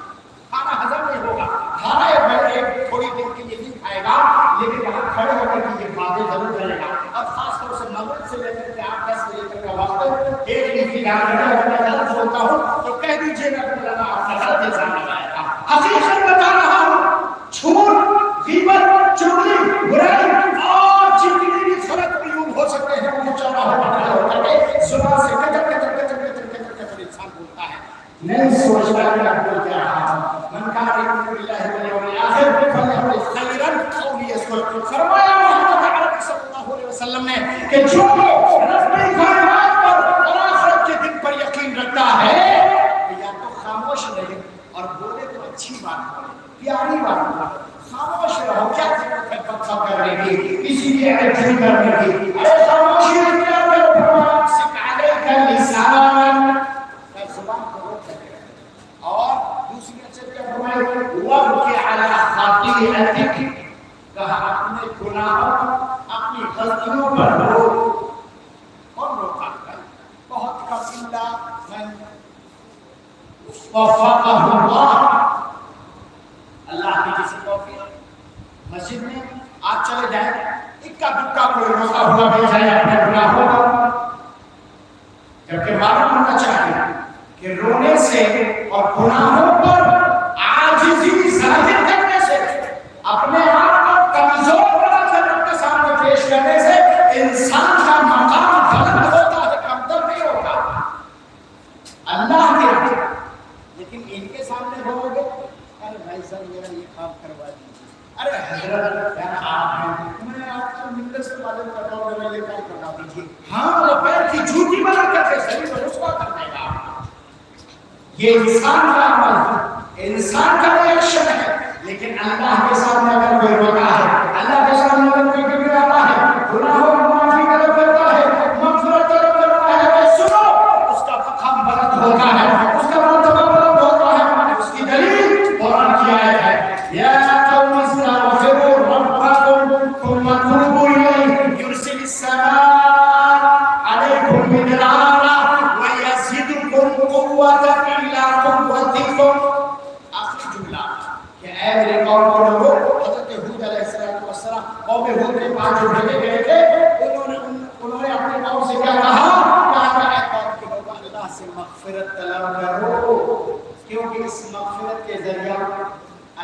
Speaker 2: کھانا ہضم نہیں ہوگا، کھانا ایک تھوڑی دیر کے لیے نہیں کھائے گا، لیکن یہاں کھڑے ہو کر کے یہ باتیں ضرور کرے گا۔ اور خاص طور سے مغرب سے لے کر کے 8-10 بجے تک کا وقت ایک دن کی غلط بولتا ہوں تو کہہ دیجیے گا کہ اللہ آپ کا غلط الزام لگائے گا۔ حقیقت بتا رہا ہوں، جھوٹ، غیبت، چغلی، برائی اور جتنی بھی غلط عیوب ہو سکتے ہیں وہ چارہ ہو کر کے زبان سے کچر کچر کچر کچر کچر کچر انسان بولتا ہے، نہیں سوچتا کہ آپ بول کیا رہا ہوں۔ من کان یؤمن باللہ والیوم الآخر فلیقل خیرا او لیصمت۔ فرمایا محمد عربی صلی اللہ علیہ وسلم نے کہ جو رب کائنات پر اور آخرت کے دن پر یقین رکھتا ہے کہ یا تو خاموش رہے اور بولے تو اچھی بات بولے، پیاری بات بولے، خاموش رہو، کیا ضرورت ہے پتہ کرنے کی، کسی کی عزت کرنے کی؟ ارے خاموشی اختیار کرو، فرمایا سکھانے کا لسان کا زبان کو روک کرے، اور دوسری اچھا کیا فرمایا وَبْكِ عَلَىٰ خَطِيئَتِكَ، کہا اپنے گناہوں اپنی غلطیوں پر رو۔ کون روتا ہے؟ بہت قصیدہ من وفقہ اللہ، اللہ کی جیسی توفیق۔ مسجد میں آج چلے جائیں، اکا دکا کوئی روتا ہوا مل جائے اپنے گناہوں پر، جبکہ معلوم ہونا چاہیے کہ رونے سے اور گناہوں پر عاجزی ظاہر کرنے سے، اپنے آپ کو کمزور بنا کر رب کے سامنے پیش کرنے سے انسان کا مقام بلند ہوتا ہے، کمتر نہیں ہوتا اللہ کے آگے۔ لیکن ان کے سامنے بولو گے ارے بھائی صاحب میرا یہ کام کروا دیجیے، ارے حضرت یار آپ ہیں، میں آپ کو ملت سے معلوم کرتا ہوں میں یہ کام کروا دیجیے، ہاں وہ پیر کی جوتی بنا کر کے صحیح میں رسوا کر دے گا۔ یہ انسان کا عمل ہے، انسان کا ریاکشن ہے، لیکن اللہ کے سامنے اگر کوئی روتا ہے، اللہ کے سامنے اگر کوئی گڑگڑاتا ہے، گناہوں کو معافی طلب کرتا ہے، مغفرت طلب کرتا ہے، تو سنو اس کا مقام بلند ہوتا ہے، اس کا مرتبہ بلند ہوتا ہے۔ اس کی دلیل قرآن کی آیت ہے، یا قوم استغفروا ربکم ثم توبوا الیہ یرسل السماء علیکم مدرارا ویزدکم قوة الی قوتکم۔ آخری جملہ کہ اے میرے قوم کے لوگوں، حضرت ہود علیہ السلام قوم ہود کے پاس جو بھیجے گئے تھے، انہوں نے اپنے قوم سے کیا کہا؟ کہا کہ اے قوم کے لوگوں اللہ سے مغفرت طلب کرو، کیونکہ اس مغفرت کے ذریعہ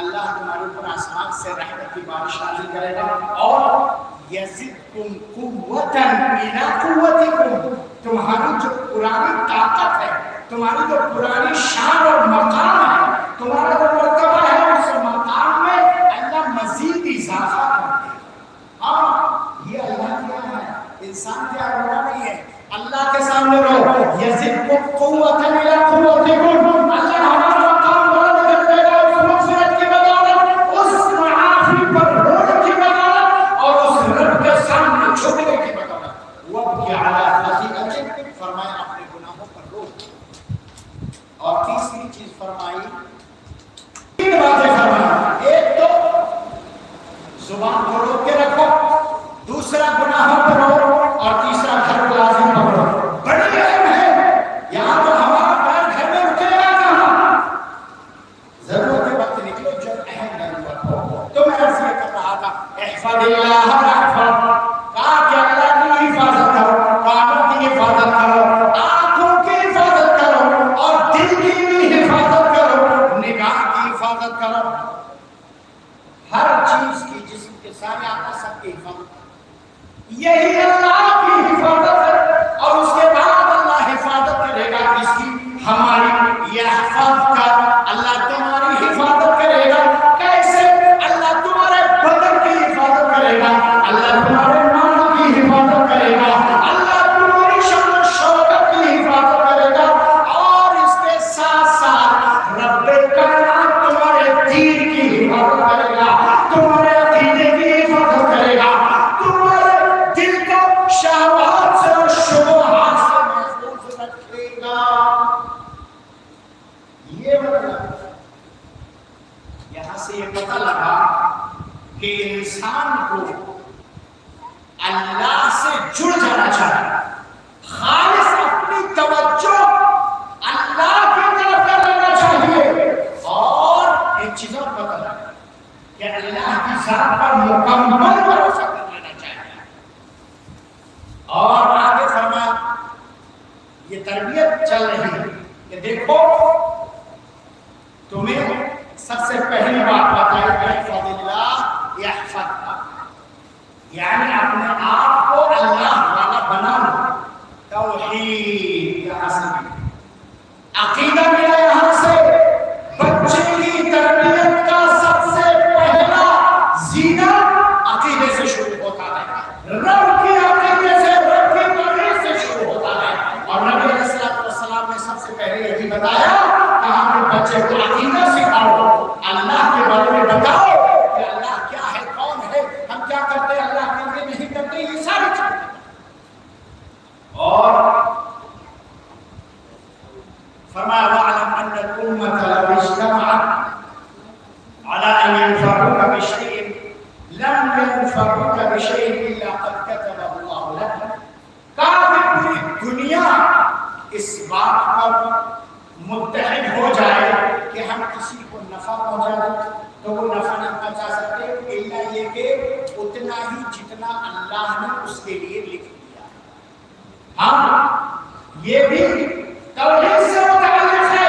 Speaker 2: اللہ تمہارے اوپر آسمان سے رحمت کی بارش نازل کرے گا، اور یزدکم قوۃ الی قوتکم، تمہاری جو پرانی طاقت ہے، تمہاری جو پرانی شان اور مقام ہے، تمہارا جو مرتبہ ہے، اس مقام میں اللہ مزید اضافہ کر دے گا۔ ہاں یہ اللہ کیا ہے، انسان کیا رونا نہیں ہے، اللہ کے سامنے رو، یزدکم قوۃ الی قوتکم، اللہ ہمارا مقام بلند کر دے گا اس مغفرت کی بدولت، اس معافی پر رونے کی بدولت، اور اس رب کے سامنے جھکنے کی بدولت۔ وَابْكِ عَلَىٰ خَطِيئَتِكَ، فرمایا اپنے گناہوں پر رو۔ اور تیسری چیز فرمائی، تین باتیں فرمائی، ایک تو زبان کو روک کے رکھو، دوسرا گناہوں پر رو، اور تیسرا گھر کو لازم پکڑو۔ بڑی اہم ہے، یہاں تو ہمارا پیر گھر میں رکے گا کہاں؟ ضرورت کے وقت نکلو جب اہم ضرورت ہو۔ تو میں عرض یہ کر رہا تھا، احفظ اللہ یحفظ، کہا کہ اللہ کی حفاظت کرو، کانوں کی حفاظت کرو، آنکھوں کی حفاظت کرو، اور دل کی بھی حفاظت کرو، نگاہ کی حفاظت کرو، ہر چیز کی، جسم کے سارے آقا سب کی حفاظت، یہی اللہ کی حفاظت ہے۔ اور اس کے بعد اللہ حفاظت کرے گا کس کی؟ ہماری۔ یحفظ کا اللہ تمہاری حفاظت کرے گا، کیسے؟ اللہ تمہارے بدن کی حفاظت کرے گا، اللہ تمہارے مال کی حفاظت کرے گا، اللہ تمہاری شان و شوکت کی حفاظت کرے گا، اور اس کے ساتھ ساتھ رب کائنات تمہارے دین کی حفاظت کرے گا، تمہارے عقیدے کی حفاظت کرے گا، تمہارے دل کو شہوات سے اور شبہات سے محفوظ رکھے گا۔ یہ مطلب یہاں سے یہ پتہ لگا کہ انسان کو اللہ سے جڑ جانا چاہیے، خالص اپنی توجہ اللہ کی طرف کر لینا چاہیے، اور ایک چیز اور پتہ لگا کہ اللہ کی ذات پر مکمل بھروسہ کر لینا چاہیے۔ اور آگے فرمایا یہ تربیت چل رہی ہے کہ دیکھو تمہیں سب سے پہلی بات بتائی احفظ اللہ یحفظک، یعنی اپنے آپ کو اللہ والا بنا لو۔ توحید یہاں سے عقیدہ ملا، یہاں سے بچے کی تربیت کا سب سے پہلا زینہ عقیدے سے شروع ہوتا ہے، رب کی عقیدے سے، رب کی توحید سے شروع ہوتا ہے۔ اور نبی علیہ السلام نے سب سے پہلے یہی بتایا، کہا کہ بچے کو عقیدہ سکھاؤ، على أن ينفعوك بشيء لم ينفعوك بشيء إلا قد كتبه الله لك. کہا کہ پوری دنیا اس بات پر متحد ہو جائے کہ ہم کسی کو نفع پہنچا دیں تو وہ نفع نہیں پہنچا سکتے الا یہ کہ اتنا ہی جتنا اللہ نے اس کے لیے لکھ دیا. ہم یہ بھی توحید سے متعلق ہے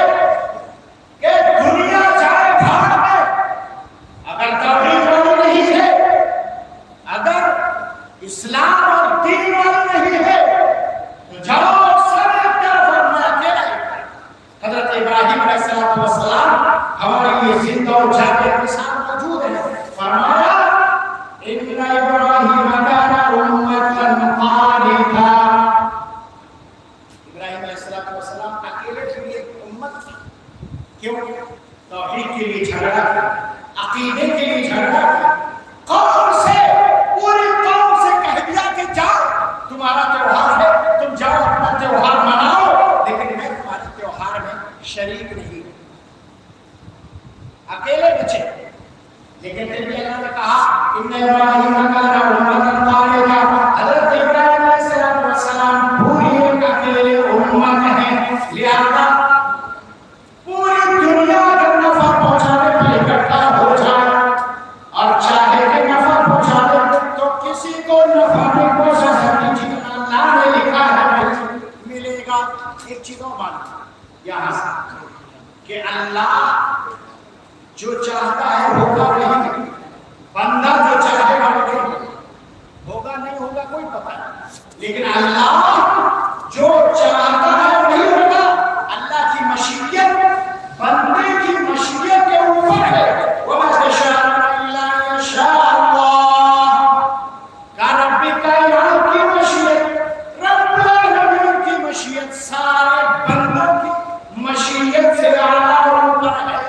Speaker 2: کہ دنیا جائے بھاڑ میں، اگر توحید والی نہیں ہے، اگر اسلام اور دین والی نہیں ہے تو جاؤ سب ایک طرف اور میں اکیلا ایک طرف. حضرت ابراہیم علیہ السلام ہمارے لیے زندہ اور جاگتے کے ساتھ موجود ہیں. فرمایا ان ابراہیم کان امۃ قانتا. ابراہیم علیہ السلام اکیلے کے لیے امت تھی. کیوں؟ توحید کے لیے جھگڑا کیا، عقیدے کے لیے جھگڑا کیا. قوم سے پوری قوم سے کہہ دیا کہ جاؤ تمہارا تیوہار ہے، تم جاؤ اپنا تیوہار مناؤ، لیکن میں تمہارے تیوہار میں شریک نہیں ہوں. اکیلے بچے، لیکن پھر بھی اللہ نے کہا ان ابراہیم کان امۃ قانتا. حضرت ابراہیم علیہ السلام پوری ایک اکیلے امت ہیں. لہذا پوری دنیا کا نفع پہنچانے پر اکٹھا ہو جائے اور چاہے کہ نفع پہنچا دے تو کسی کو نفع نہیں پہنچا سکتی جتنا اللہ نے لکھا ہے ملے گا. ایک چیز اور مانو یہاں سے کہ اللہ جو چاہتا ہے ہوگا نہیں، بندہ جو چاہے گا نہیں ہوگا، نہیں ہوگا کوئی پتہ نہیں، لیکن اللہ جو چاہتا ہے نہیں ہوگا. اللہ کی مشیت بندے کی مشیت کے اوپر ہے. وَمَا تَشَاءُونَ إِلَّا أَن يَشَاءَ اللَّهُ. کہ رب کائنات کی مشیت، رب العالمین کی مشیت سارے بندوں کی مشیت سے اعلیٰ اور اوپر ہے.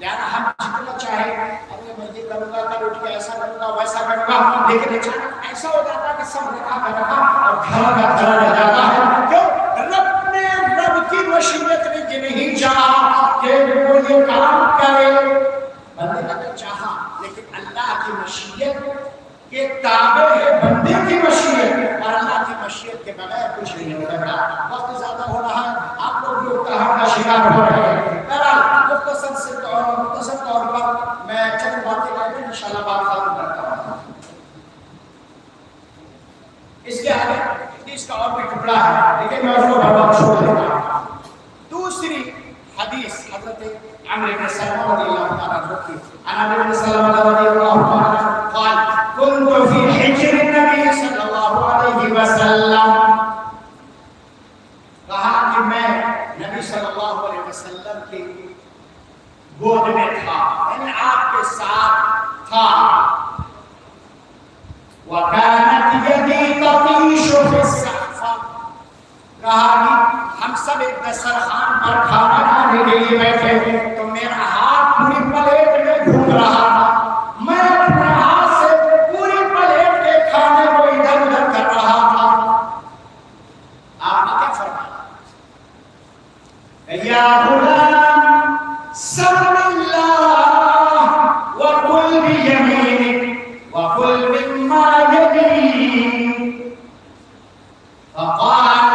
Speaker 2: لہذا ہم جتنا چاہے ارے میں یہ کروں گا، کل اٹھ کے ایسا کروں گا، ویسا کروں گا، لیکن اچانک ایسا ہو جاتا ہے کہ سب رکھا کا رکھا اور گھر کا گھر رہ جاتا ہے. کیوں؟ رب کی مشیت نے یہ نہیں چاہا کہ وہ یہ کام کرے. بندے نے تو چاہا، لیکن اللہ کی مشیت کے تابع ہے بندے کی مشیت، اور اللہ کی مشیت کے بغیر کچھ نہیں ہو سکتا. وقت زیادہ ہو رہا ہے، آپ لوگ بھی اتحاد کا شکار ہو رہے ہیں. مختصر طور پر میں چند باتیں کر کے انشاءاللہ بات ختم کرتا ہوں. اس کے آگے حدیث کا اور بھی ٹکڑا ہے لیکن میں اس کو برباد چھوڑ دیتا ہوں. دوسری حدیث حضرت عمرو بن سلمہ رضی اللہ تعالیٰ عنہ کی. عن عمرو بن سلمہ رضی اللہ تعالیٰ عنہ قال كنت في حجر النبي صلی اللہ علیہ وسلم. کہا کہ میں نبی صلی اللہ علیہ وسلم کی گود میں تھا، یعنی آپ کے ساتھ تھا. وَكَانَتْ يَدِي تَطِيشُ فِي الصَّحْفَةِ. کہا کہ ہم سب ایک دسترخوان پر کھانا کھانے کے لیے بیٹھے تو میرا ہاتھ پوری پلیٹ میں گھوم رہا تھا. میں اپنے ہاتھ سے پوری پلیٹ کے کھانے کو ادھر ادھر کر رہا تھا. آپ نے کیا فرمایا؟ یا غلام سم اللہ وکل بیمینک وکل مما یلیک. فقال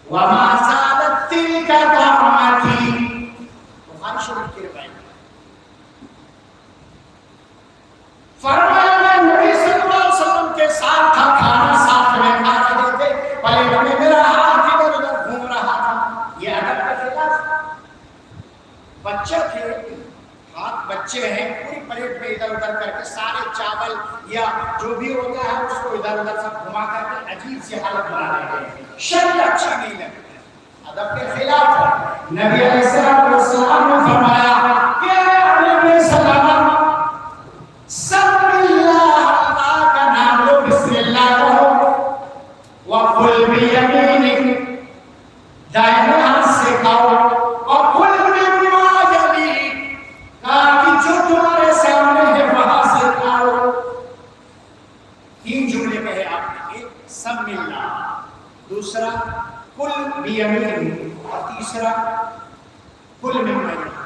Speaker 2: وما زالت تلك طعمتي. بخاری شریف کی روایت. فرمایا میں نبی صلی اللہ علیہ وسلم کے ساتھ تھا، کھانا ساتھ میں کھا رہے تھے، پلیٹ میں میرا ہاتھ ادھر ادھر گھوم رہا تھا. یہ ادب کا خلاف. بچے تھے، ہاتھ بچے ہیں، پوری پلیٹ میں ادھر ادھر کر کے سارے چاول یا جو بھی ہوتا ہے اس کو ادھر ادھر سب گھما کر کے عجیب سی حالت بنا رہے ہیں. شکل اچھی نہیں لگتی، ادب کے خلاف ہے. نبی علیہ السلام نے فرمایا کہ عمرو بن سلمہ سم اللہ، اللہ کا نام لو، بسم اللہ کہو. وَقُلْ بِيَمِينِكَ، دائیں ہاتھ سے کھاؤ. اور کل مما یلیک، کہا کہ جو تمہارے سامنے ہے وہاں سے کھاؤ. تین جملے کہے آپ نے، ایک سم اللہ، دوسرا کل بیمین، اور تیسرا کل مما یلیک.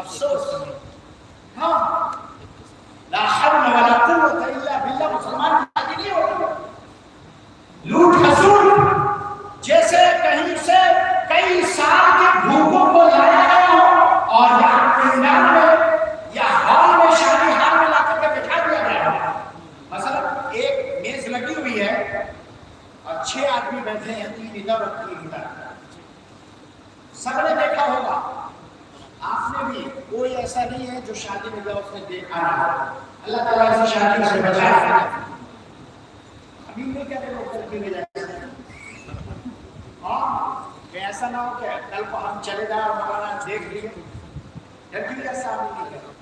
Speaker 2: افسوس ہاں لا حول ولا قوت الا باللہ مسلمان کی نہیں ہوتی. لوٹ کھسوٹ جیسے کہیں سے کئی سال کے بھوکوں کو لایا گیا ہو اور یہاں پنڈال میں یا ہال میں شادی ہال میں لا کر کے بٹھا دیا گیا ہو. مثلا ایک میز لگی ہوئی ہے اور 6 آدمی بیٹھے ہیں, 3 ادھر اور 3 ادھر. سب نے دیکھا ہوگا, آپ نے بھی. کوئی ایسا نہیں ہے جو شادی میں گیا اس نے دیکھا نہ ہو. اللہ تعالیٰ سے شادی سے بچائے. ابھی نہیں کہتے لوگ کرنے میں جائے ہاں کہ ایسا نہ ہو کہ کل کو ہم چلے جائیں اور مولانا دیکھ لیے. جبکہ ایسا ہم نہیں کرتے.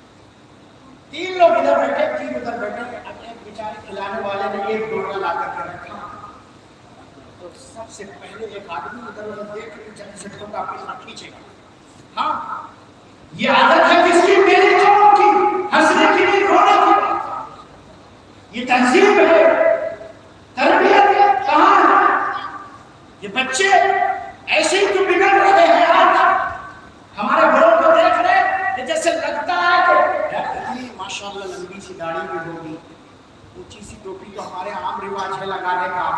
Speaker 2: 3 لوگ ادھر بیٹھے, 3 ادھر بیٹھے. اب ایک بیچارے کھلانے والے نے ایک ڈونا لا کر کے رکھا تو سب سے پہلے ایک آدمی ادھر ادھر دیکھ کے چند سٹوں کا اپنا کھینچے گا. ہاں یہ عادت ہے کس کی؟ میری قوم کی. ہنسنے کی نہیں, رونے کی. یہ تہذیب ہے, تربیت کہاں ہے؟ یہ بچے ایسے ہی تو بگڑ رہے ہیں. آج ہمارے بڑوں کو دیکھ رہے کہ جیسے لگتا ہے کہ اتنی ماشاءاللہ لمبی سی داڑھی بھی ہوگی, اونچی سی ٹوپی تو ہمارے عام رواج ہے لگانے کا,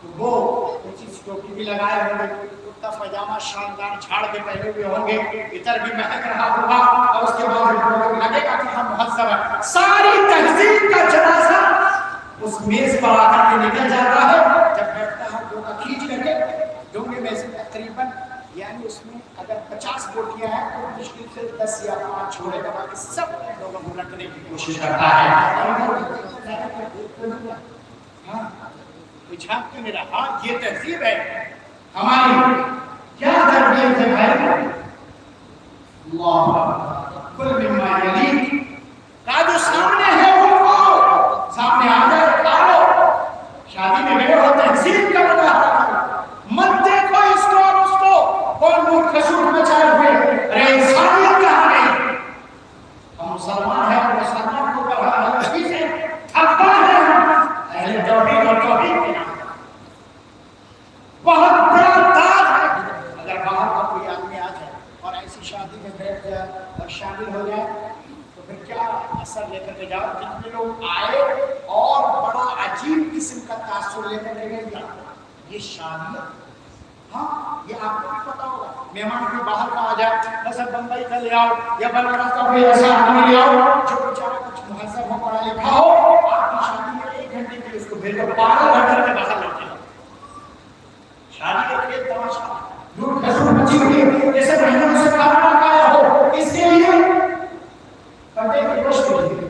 Speaker 2: تو وہ اونچی سی ٹوپی بھی لگائے ہوں گے, کرتا پاجامہ شاندار جھاڑ کے پہنے ہوئے ہوں گے, اتر بھی مہک رہا ہوگا اور اس کے بعد لگے گا کہ ہم مہذب ہیں. ساری تہذیب کا جنازہ اس میز پر آ کر کے نکل جاتا ہے. جب بیٹھتا ہے ڈونگا کھینچ کر کے, ڈونگے میں سے تقریباً یعنی اس میں اگر 50 بوٹیاں ہیں تو مشکل سے 10 یا 5 چھوڑے گا, باقی سب ڈونگا کو رکھنے کی کوشش کرتا ہے. جھانک کے میرا ہاں یہ تہذیب ہے ہماری. کیا تربیت ہے بھائی؟ اللہ کل مما یلیک کا جو سامنے ہے وہ کھاؤ, سامنے آ جائے کھا لو. شادی میں گئے ہو تہذیب کا مظاہرہ کرو, مت دیکھو اس کو اور اس کو. کون لوٹ کھسوٹ مچائے ہوئے, ارے انسانیت کہاں گئی؟ ہم مسلمان ہیں اور مسلمان کو پڑھانا چیز ہے, حقدار ہیں ہم اہل توحید اور توحید کے نام. بہت بڑا داغ ہے اگر باہر کا کوئی آدمی آ جائے اور ایسی شادی میں بیٹھ جائے اور شامل ہو جائے تو پھر کیا اثر لے کر کے جاؤ؟ کتنے لوگ آئے اور بڑا عجیب قسم کا تاثر لے کر کے گئے. یہ شادی ہاں یہ آپ کو بھی پتا ہوگا. مہمان کوئی باہر کا آ جائے, بس اب بمبئی کا لے آؤ یا بنارس کا کوئی ایسا آدمی لے آؤ جو بیچارہ کچھ مہذب ہو, پڑھا لکھا ہو, آپ کی شادی میں 1 گھنٹے کے اس کو بھیج دو, 12 گھنٹے کے باہر لگتے ہیں. شادی کا کھیل تماشا لوٹ کھسوٹ مچی ہوئی جیسے مہینوں سے کھانا نہ کھایا ہو. اس کے لیے کٹے کے گوشت ہوتی ہے.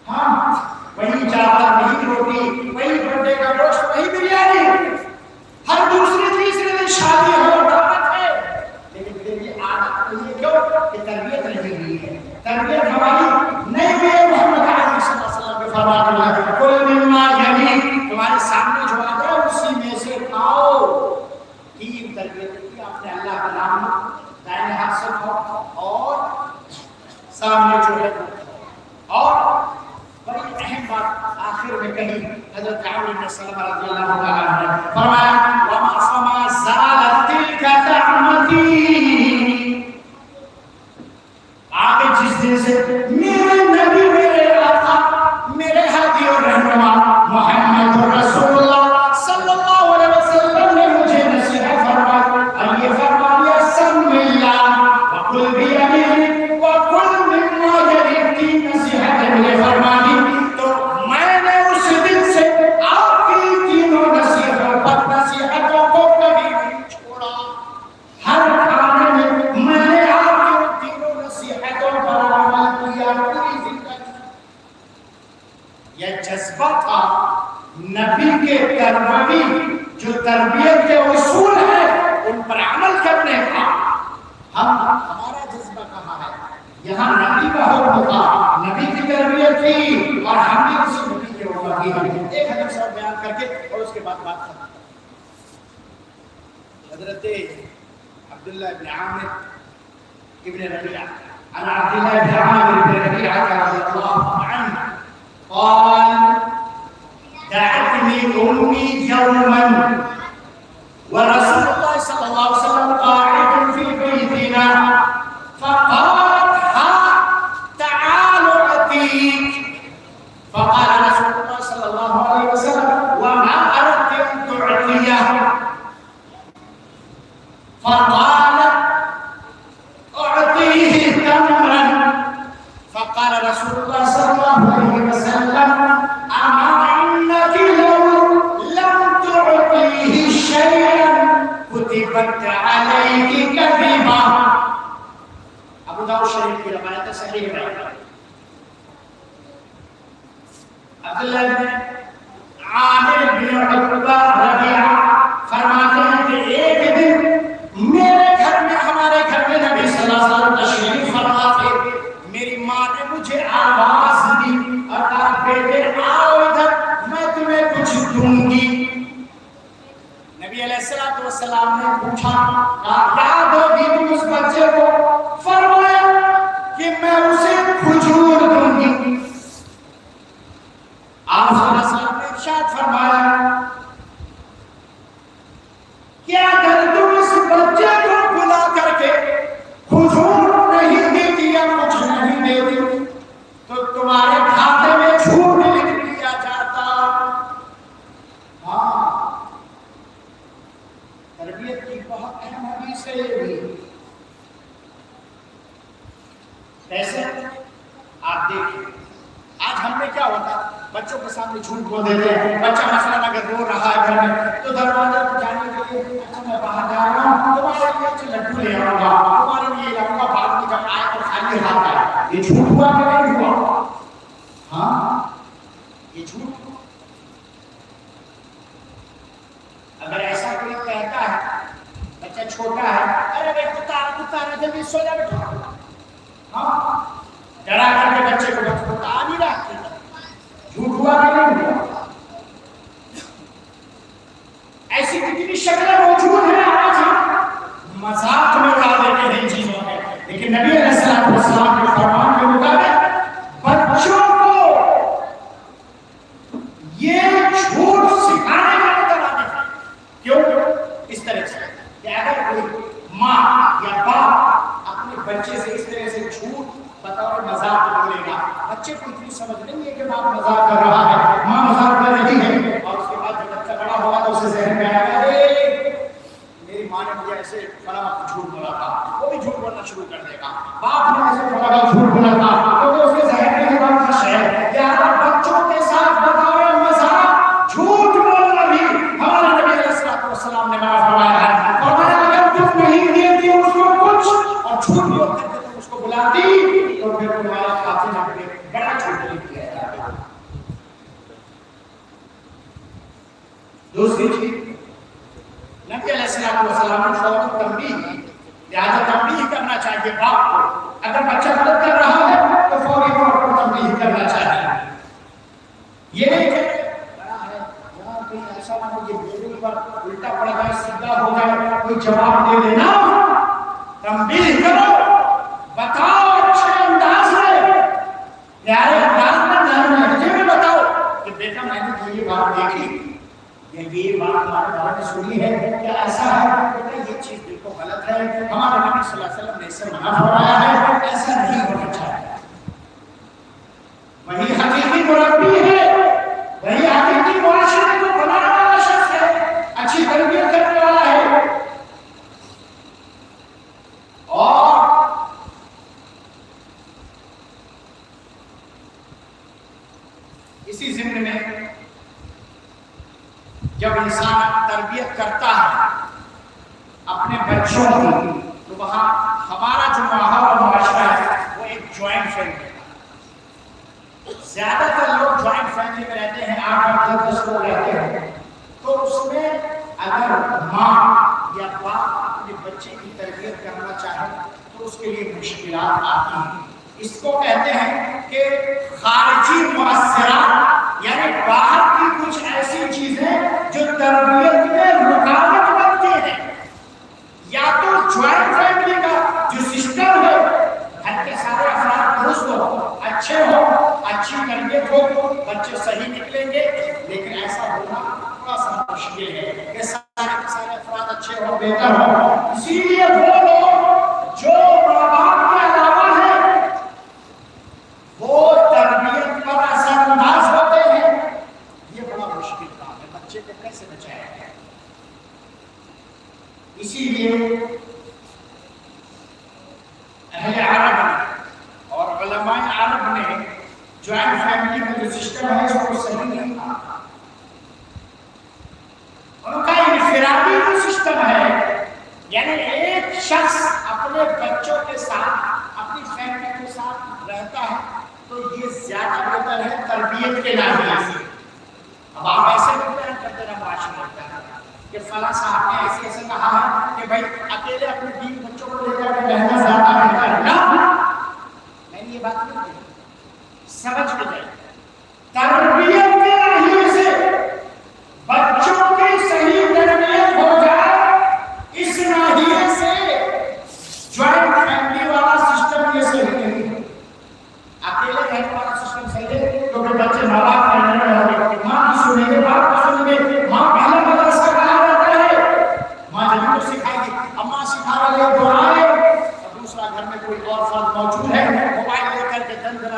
Speaker 2: ہاں وہی چاول, وہی روٹی, وہی بنڈے کا گوشت, وہی بریانی. ہر دوسری تیسرے دن شادی ہو, دعوت ہے, لیکن پھر یہ عادت نہیں ہے. کیوں کہ تربیت نہیں ہوئی ہے. تربیت ہماری نہیں ہوئی ہے. محمد علیہ السلام کے فرمان ہے کل مما یلیک, تمہارے سامنے جو آ جائے اسی میں سے کھاؤ. 3 تربیت کی آپ نے اللہ کا نام دائیں ہاتھ سے کھاؤ اور سامنے جو ہے. اور بڑی اہم بات آخر میں کہی حضرت عمرو بن سلمہ رضی اللہ عنہ نے فرمایا وما فما زالت تلك نعمتي. آگے جس دن سے میرے نبی, میرے آقا, میرے ہادی اور رہنما محمد رسول اللہ صلی اللہ علیہ وسلم نے مجھے نصیحت فرمائی اور یہ فرما دیا سم اللہ وکل بیمینک وکل مما یلیک کی نصیحت مجھے فرما دی. تو میں نے اس دن سے آپ کی تینوں نصیحتوں کو کبھی نہیں چھوڑا. ہر کام میں میں نے آپ کی تینوں نصیحتوں پر عمل کیا پوری زندگی. یہ جذبہ تھا نبی کے تربوی جو تربیت کے اصول ہیں ان پر عمل کرنے کا. ہمارا جذبہ کہاں ہے؟ یہاں نبی کا حکم تھا, نبی کی تربیت تھی اور ہم بھی اسی نبی کے اوپر کی. ایک حدیث اور بیان کر کے اور اس کے بعد بات ختم. حضرت عبداللہ ابن عامر ابن ربیعہ عن عبد الله بن عامر بن ربيعة رضي الله عنه قال دعتني أمي يوما ورسول الله صلى الله عليه وسلم قاعد في بيتنا فقال فقال اعطيه تمرا فقال رسول الله صلى الله عليه وسلم اما انك لو لم تعطيه شيئا كتبت عليك كذبا. ابو داؤد شریف کی روایت ہے، صحیح ہے. عبداللہ بن عامر بن عقبہ ربیعہ فرماتے ہیں کہ ایک دن میرے گھر میں، ہمارے گھر میں نبی صلی اللہ علیہ وسلم تشریف فرما تھے. میری ماں نے مجھے آواز دی اور کہا بیٹے آؤ ادھر، میں تمہیں کچھ دوں گی. نبی علیہ السلام نے پوچھا کیا دو گی تم اس بچے کو؟ فرمایا کہ میں اسے کھجور دوں گی. آپ صلی اللہ علیہ وسلم نے ارشاد فرمایا کیا اگر تم اس بچے کو بلا کر کے کھجور نہیں دیتی یا کچھ نہیں دیتی تو تمہارے کھاتے میں جھوٹ لکھ دیا جاتا. ہاں، تربیت کی بہت اہم حدیث ہے یہ بھی. ایسے آپ دیکھیں آج ہم نے کیا ہوتا، بچوں کے سامنے جھوٹ بول دیتے ہیں. بچہ مثلا اگر رو رہا ہے گھر میں تو دروازے پر جانے کے لیے اچھا میں باہر جا رہا ہوں، تمہارے لیے اچھے لڈو لے آؤں گا، تمہارے لیے لاؤں گا، بعد میں جب آئے تو خالی ہاتھ آئے. یہ جھوٹ ہوا کہ نہیں ہوا؟ ہاں، یہ جھوٹ. اگر ایسا کوئی کہتا ہے، بچہ چھوٹا ہے، ارے بیٹا اتارا جلدی سو جا بیٹا، ہاں، ڈرا کر کے بچے کو بتا نہیں رکھتے. جھوٹ ہوا کہ نہیں ہوا؟ ایسی کتنی شکلیں موجود ہیں آج ہم مذاق میں اڑا دیتے ہیں ان چیزوں میں. لیکن نبی علیہ السلام کے فرمان کے مطابق بچوں کو یہ جھوٹ سکھانے کا مطلب ہے. کیوں؟ اس طرح سے کہ اگر کوئی ماں یا باپ اپنے بچے سے اس طرح سے جھوٹ بطور مذاق بولے گا، بچے کو اتنی سمجھ نہیں ہے کہ باپ مذاق کر رہا ہے، ماں مذاق کر رہی ہے، اور اس کے بعد جب بچہ بڑا ہوگا تو اسے ذہن میں آئے گا میری ماں نے مجھے ایسے فلاں وقت جھوٹ بولا تھا، وہ بھی جھوٹ بولنا شروع کر دے گا. باپ نے ایسے فلاں وقت جھوٹ بولا تھا کیونکہ اس کے ذہن میں یہ بات خش ہے. لہٰذا بچوں کے ساتھ بطور مذاق جھوٹ بولنا بھی ہمارے نبی علیہ السلام نے منع فرمایا ہے. اور اگر تم نہیں دیتی اس کو کچھ اور جھوٹ بولتے تھے تم اس کو بلاتی تو پھر تمہارا خاتمہ بڑا جھوٹ لکھ دیا جائے گا. دوسری چیز نبی علیہ السلام نے فوراً تنبیہ کی. لہٰذا تنبیہ کرنا چاہیے باپ کو. اگر بچہ غلط کر رہا ہے تو فوری طور پر تنبیہ کرنا چاہیے. یہ نہیں کہ بڑا ہے یہاں کہیں ایسا نہ ہو کہ بیٹے پر الٹا پڑ جائے، سیدھا ہو جائے، کوئی جواب دے دینا. تنبیہ کرو، بتاؤ اچھے انداز میں، پیارے انداز میں، نرم لہجے میں بتاؤ کہ بیٹا میں نے یہ بات دیکھی، یہ بات ہمارے بابا نے سنی ہے، کیا ایسا ہے بیٹا یہ چیز بالکل غلط ہے، ہمارے نبی صلی اللہ علیہ وسلم نے اسے منع فرمایا ہے، ایسا نہیں ہونا چاہیے. وہی حقیقی مربی ہے، وہی حقیقی معاشرے کو بنانے والا شخص ہے، اچھی تربیت کرنے والا ہے. اور اسی ضمن میں جب انسان تربیت کرتا ہے اپنے بچوں کی تو وہاں ہمارا جو ماحول اور معاشرہ ہے وہ ایک جوائنٹ فیملی ہے. زیادہ تر لوگ جوائنٹ فیملی میں رہتے ہیں، 8-10 لوگ رہتے ہیں. تو اس میں اگر ماں یا باپ اپنے بچے کی تربیت کرنا چاہے تو اس کے لیے مشکلات آتی ہیں. اس کو کہتے ہیں کہ خارجی مؤثرات، یعنی باہر کی کچھ ایسی چیزیں جو تربیت میں رکاوٹ بنتی ہیں. یا تو جوائنٹ فیملی کا جو سسٹم ہے، گھر کے سارے افراد درست ہو، اچھے ہو، اچھی تربیت ہو، بچے صحیح نکلیں گے. لیکن ایسا ہونا تھوڑا سا مشکل ہے کہ سارے افراد اچھے ہو، بہتر ہو. اسی لیے وہ لوگ جو ماں باپ کے علاوہ ہیں وہ تربیت پر اثر انداز ہوتے ہیں، یہ بڑا مشکل کام ہے. بچے کو کیسے بچایا جائے؟ اسی لیے انفرادی جو سسٹم ہے، یعنی ایک شخص اپنے بچوں کے ساتھ اپنی فیملی کے ساتھ رہتا ہے تو یہ زیادہ بہتر ہے تربیت کے ناحیے سے۔ اب آپ ایسے بھی بیان کرتے رہے معاشرے میں کہ فلاں صاحب نے ایسے ایسے کہا ہے کہ بھائی اکیلے اپنے بیوی بچوں کو لے جا کے رہنا زیادہ بہتر ہے۔ میں نے یہ بات نہیں کہی، سمجھ کے جائے تربیت کے ناحیے سے بچوں کی صحیح تربیت ہو جائے، اس ناحیے سے جوائنٹ فیملی والا سسٹم یہ صحیح نہیں ہے۔ اکیلے رہنے والا سسٹم صحیح ہے کیونکہ بچے ماں باپ رہنے والے ماں کی سنیں گے، باپ کی سنیں گے، ماں پہلا مدرسہ کہا جاتا ہے، ماں جب تو سکھائے گی، اماں سکھا رہے دعائیں، اور دوسرا گھر میں کوئی اور فرد موجود ہے موبائل لے کر کے دن دن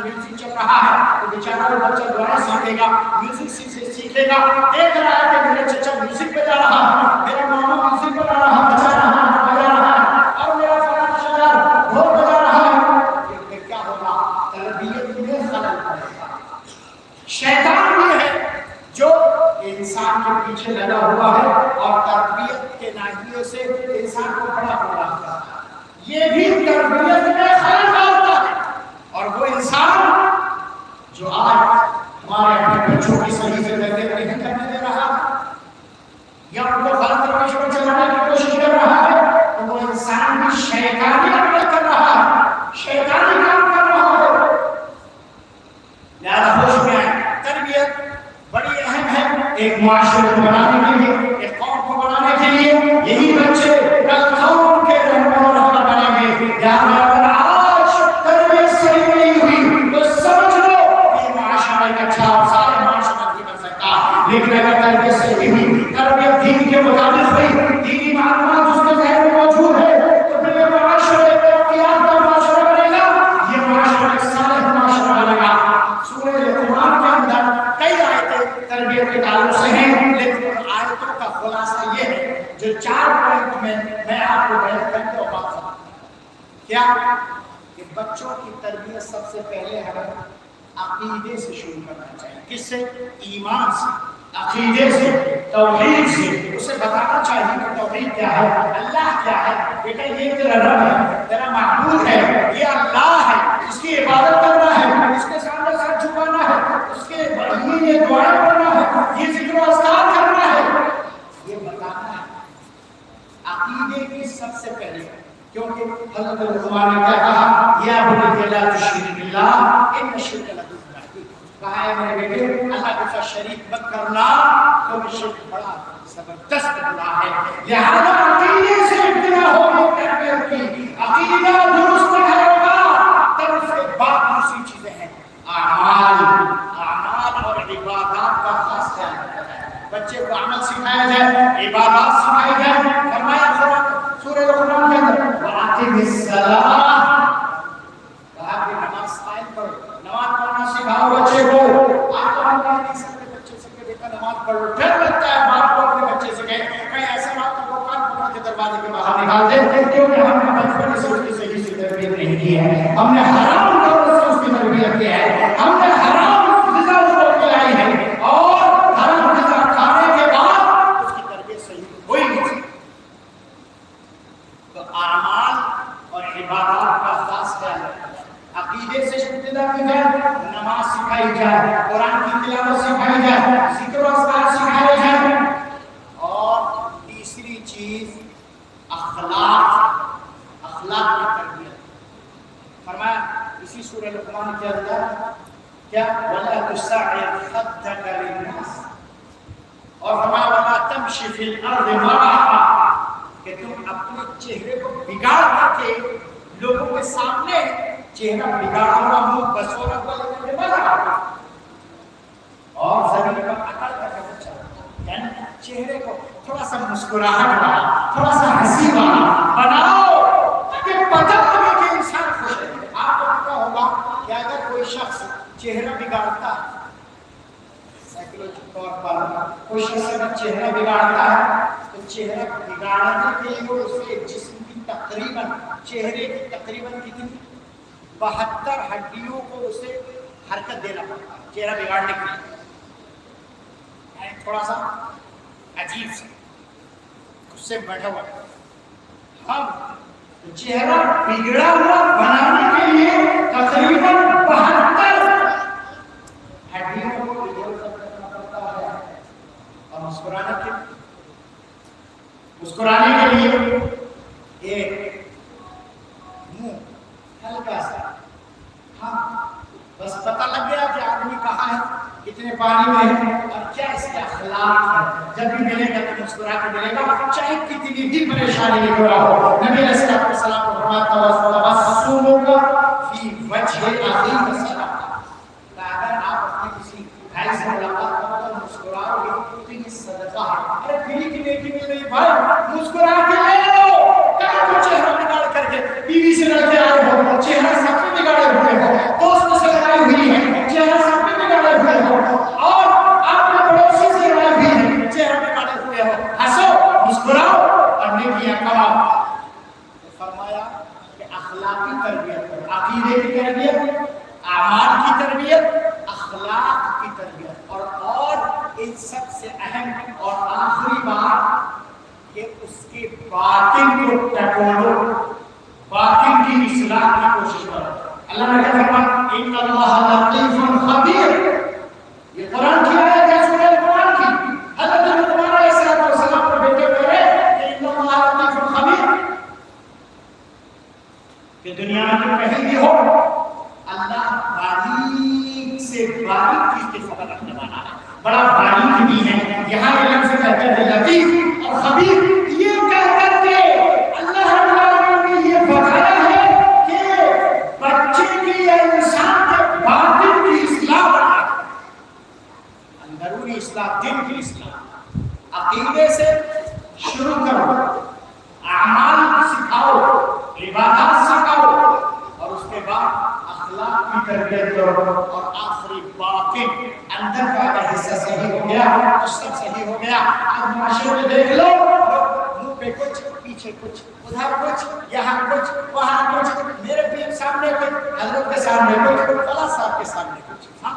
Speaker 2: میوزک چل رہا ہے تو بیچارہ وہ بچہ دعائیں سیکھے گا، میوزک سیکھے گا، دیکھ رہا ہے کہ میرے چچا میوزک بجا رہا ہے، میرا ماما میوزک بجا رہا ہے، بجا رہا ہے، اور میرا فلاں رشتہ دار ڈھول بجا رہا ہے، یہ کیا ہوگا؟ تربیت میں خلل پڑے گا۔ شیطان بھی ہے جو انسان کے پیچھے لگا ہوا ہے اور تربیت کے ناحیے سے انسان کو بڑا ہو رہا ہے، یہ بھی تربیت میں خلل ڈالتا ہے۔ اور وہ انسان جو آج ہمارے اپنے بچوں کی صحیح سے تربیت نہیں کرنے دے رہا یا ان کو غلط روش پر چلانے کی کوشش کر رہا ہے تو وہ انسان بھی شیطانی عمل کر رہا ہے، شیطانی کام کر رہا ہے۔ لہذا ہوش میں آئے، تربیت بڑی اہم ہے ایک معاشرے کو بنانے کے لیے، ایک قوم کو بنانے کے لیے۔ یہی بچے کل قوم کے رہنما اور رہبر بنیں گے۔ لہذا اگر آج تربیت صحیح نہیں ہوئی تو سمجھ لو یہ معاشرہ ایک اچھا اور سارے معاشرہ نہیں بن سکتا، لیکن اگر تربیت صحیح ہوئی، تربیت دین کے مطابق ہوئی، دینی معلومات اس کے ذہن میں موجود ہے تو پھر یہ معاشرہ ایک ترقیات کا معاشرہ بنے گا، یہ معاشرہ ایک صالح معاشرہ بنے گا۔ سورہ لقمان کے اندر کئی آیتیں تربیت کے تعلق سے ہیں، لیکن ان آیتوں کا خلاصہ یہ ہے جو 4 پوائنٹ میں آپ کو بیان کرتے ہوں بات کروں۔ کیا کہ بچوں کی تربیت سب سے پہلے ہمیں عقیدے سے شروع کرنا چاہیے۔ کس سے؟ ایمان سے، عقیدے سے، توحید سے۔ اسے بتانا چاہیے کہ توحید کیا ہے، اللہ کیا ہے، بیٹا یہ تیرا رب ہے، تیرا معبود ہے، یہ اللہ ہے، اس کی عبادت کرنا ہے، اس کے سامنے سر جھکانا ہے، اس کے لیے یہ دعائیں پڑھنا ہے، یہ ذکر و اذکار کرنا ہے، یہ بتانا ہے عقیدے کی سب سے پہلے۔ کیونکہ حضرت لقمان نے کیا کہا؟ یا بنی لا تشرک باللہ ان الشرک لظلم عظیم، کہا ہے میرے بیٹے اللہ کے ساتھ شریک مت کرنا کیونکہ شرک بڑا زبردست گناہ ہے۔ لہذا عقیدے سے ابتدا ہوگی تربیت کی، عقیدہ درست ہوگا تب اس کے بعد دوسری چیزیں ہیں اعمال اور عبادات کا خاص خیال رکھنا ہے۔ بچے کو عمل سکھایا جائے، عبادات سکھائی جائے۔ فرمایا سورہ لقمان کے اندر وَأَقِمِ الصَّلَاةَ، کہا کہ نماز قائم کرو، نماز پڑھنا سکھاؤ بچے کو۔ آپ تو ہم کہہ نہیں سکتے بچے سے کہ بیٹا نماز پڑھو، ڈر لگتا ہے باپ کو اپنے بچے سے کہیں ایسا نہ ہو وہ کان پکڑ کے دروازے کے باہر نکال دے، کیونکہ ہم نے بچپن سے اس کی صحیح سے تربیت نہیں کی ہے، ہم نے حرام طور سے اس کی تربیت کی ہے، ہم نے حرام غذا اس کو کھلائی ہے، اور حرام غذا کھانے کے بعد اس کی تربیت صحیح ہوئی نہیں۔ تو اعمال اور عبادات کا خاص خیال رکھنا ہے، عقیدے سے ابتدا کی جائے، نماز سکھائی جائے، قرآن کی تلاوت سکھائی جائے، ذکر و اذکار سکھائے جائے، اور تیسری چیز اخلاق کی تربیت۔ فرمایا اسی سورہ لقمان کے اندر کیا وَلَا تُسَعِّرْ خَدَّكَ لِلنَّاسِ، اور فرمایا وَلَا تَمْشِ فِي الْأَرْضِ مَرَحًا، کہ تم اپنے چہرے کو بگاڑ کر کے لوگوں کے سامنے چہرہ بگاڑا ہوا منہ بسورا بولنے میں بنا، اور زمین پر اکڑ کر کے چلو، یعنی چہرے کو تھوڑا سا مسکراہٹ والا، تھوڑا سا ہنسی والا بناؤ کہ پتہ لگے کہ انسان خوش ہے۔ آپ کو پتہ ہوگا کہ اگر کوئی شخص چہرہ بگاڑتا ہے، سائیکولوجی طور پر کوئی شخص اگر چہرہ بگاڑتا ہے تو چہرہ بگاڑنے کے لیے اس کے جسم کی تقریباً چہرے کی تقریباً کتنی 72 ہڈیوں کو اسے حرکت دینا پڑتا ہے چہرہ بگاڑنے کے لیے، تھوڑا سا عجیب سے اس سے بیٹھا ہوا ہم چہرہ بگڑا ہوا بنانے کے لیے تقریباً 72 ہڈیوں کو ادھر کرنا پڑتا ہے اور مسکرانے کے لیے ایک منہ ہلکا سا ہاں بس پتہ لگ گیا کہ آدمی کہاں ہے کتنے پانی میں ہے اور کیا اس کا اخلاق ہے. جب بھی ملے گا تو مسکرا کے ملے گا چاہے کتنی بھی پریشانی نہیں ہو رہا ہو. نبی علیہ السلام کو فرماتا ہے تبسمک فی وجہ اخیک صدقہ. اگر آپ اپنے کسی بھائی سے ملاقات کرو تو مسکراؤ گے تو یہ صدقہ ہے. ارے بیوی کی نیکی مل رہی بھائی مسکرا کے لے لو. کہاں کو چہرہ بگاڑ کر کے بیوی سے لڑتے آئے ہو چہرہ سب میں بگاڑے ہوئے ہو دوست سے لڑائی ہوئی ہے چہرہ سب میں بگاڑے ہوئے ہو اور آپ کے پڑوسی سے لڑائی ہوئی ہے چہرہ بگاڑے ہوئے ہو. ہنسو مسکراؤ اور نیکیاں کماؤ. فرمایا کہ اخلاقی تربیت عقیدے کی تربیت اعمال کی تربیت اخلاق کی تربیت اور ان سب سے اہم اور آخری بات کہ اس کے باطن کو ٹٹولو باطن کی اصلاح کی کوشش کرو. اللہ نے فرمایا ان اللہ لطیف خبیر. یہ قرآن کی آیت ہے سورہ قرآن کی. حضرت لقمان علیہ السلام پر بیٹے ہوئے کہ ان اللہ لطیف خبیر کہ دنیا میں کہیں بھی ہو اللہ باریک سے باریک چیز کی خبر رکھنے والا ہے بڑا باریک بھی ہے. یہاں یہ لفظ کہتے ہیں لطیف اور خبیر یہ کہہ کر کے اللہ رب العالمین نے یہ بتایا ہے کہ بچے کی یا انسان کے باطن کی اصلاح بنا اندرونی اصلاح دل کی اصلاح. عقیدے سے شروع کرو اعمال سکھاؤ عبادات سکھاؤ اور اس کے بعد اخلاق کی تربیت کرو اور آخری باطن اندر کا اگر حصہ صحیح ہو گیا تو سب صحیح ہو گیا. آج معاشرے میں دیکھ لو منہ پہ کچھ پیچھے کچھ ادھر کچھ یہاں کچھ وہاں کچھ میرے پیر سامنے کچھ حضرت کے سامنے کچھ فلاں صاحب کے سامنے کچھ. ہاں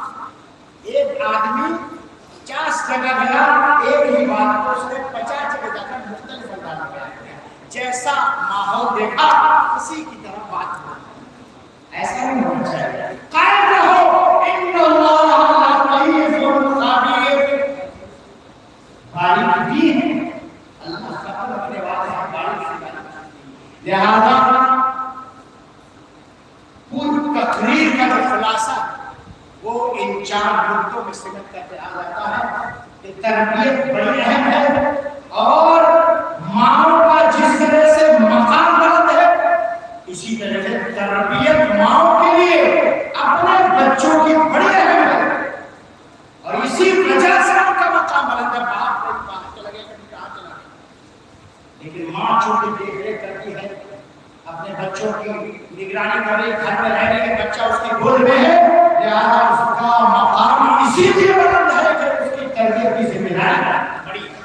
Speaker 2: ایک آدمی 50 جگہ گیا ایک ہی بات کو اس نے 50 جگہ جا کر مختلف انداز میں بیان کیا. جیسا ماحول دیکھا اسی کی طرح بات ہو. ایسا نہیں ہونا چاہیے. قائم رہو ان اللہ لطیف خبیر. باریک بھی ہے اللہ خبر رکھنے والا ہے باریک سے باریک. لہذا پوری تقریر کا جو خلاصہ وہ ان 4 نقطوں میں سمجھ کرتے آ جاتا ہے کہ تربیت بڑی اہم ہے اور ماں کا جس طرح سے مقام بلند ہے اسی طرح سے تربیت ماں کے لیے اپنے بچوں کی بڑی اہم ہے اور اسی وجہ سے ان کا مقام بلند ہے. باپ کوئی باہر چلا گیا کبھی کہاں چلا گیا لیکن ماں چونکہ دیکھ ریکھ کرتی ہے اپنے بچوں کی نگرانی کر رہی گھر میں رہ رہی بچہ اس کی گود میں ہے لہٰذا اس کا مقام اسی لیے بلند ہے کہ اس کی تربیت کی ذمہ داری بڑی ہے.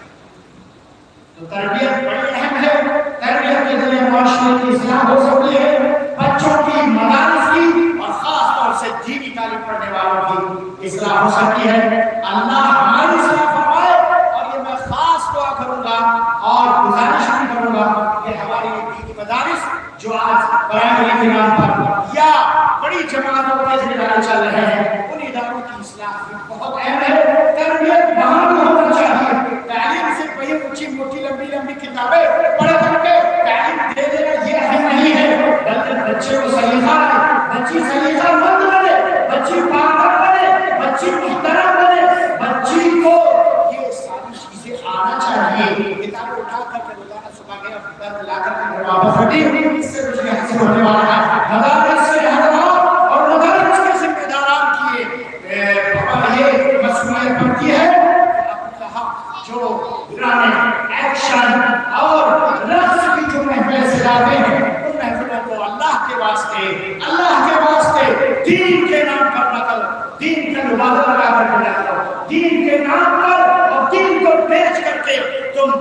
Speaker 2: تو تربیت بڑی اہم ہے. تربیت کے ذریعے معاشرے کی اصلاح ہو سکتی ہے بچوں کی مدارس کی اور خاص طور سے دینی تعلیم پڑھنے والوں کی اصلاح ہو سکتی ہے. اللہ ہماری اصلاح فرمائے اور یہ میں خاص دعا کروں گا اور گزارش بھی کروں گا کہ ہماری دینی مدارس جو آج پرائمری کے نام پر یا بڑی جماعتوں کے ذریعے چل رہے ہیں ان اداروں کی اصلاح بھی بہت اہم ہے. تربیت وہاں بھی ہونا چاہیے. تعلیم صرف وہی اونچی موٹی لمبی لمبی کتابیں پڑھ کر کے تعلیم دے دینا یہ اہم نہیں ہے بلکہ بچے کو سلیقہ دے بچی سلیقہ مند بنے بچی پاک بنے بچی محترم بنے بچی کو یہ ساری چیزیں آنا چاہیے. کتابیں اٹھا کر کے روزانہ صبح گیا فکر لا کر کے واپس رکھی اس سے کچھ نہیں حاصل ہونے والا ہے. مدارس سے ہٹاؤ اور مدارس کے ذمہ داران کی یہ مسئولیت بنتی ہے جو گرانے ایکشن اور رقص کی جو محفلیں سجاتے ہیں ان محفلوں کو اللہ کے واسطے دین کے نام پر نہ کرو. دین کا لبادہ لگا کر نہ کرو. دین کے نام پر اور دین کو بیچ کر کے تم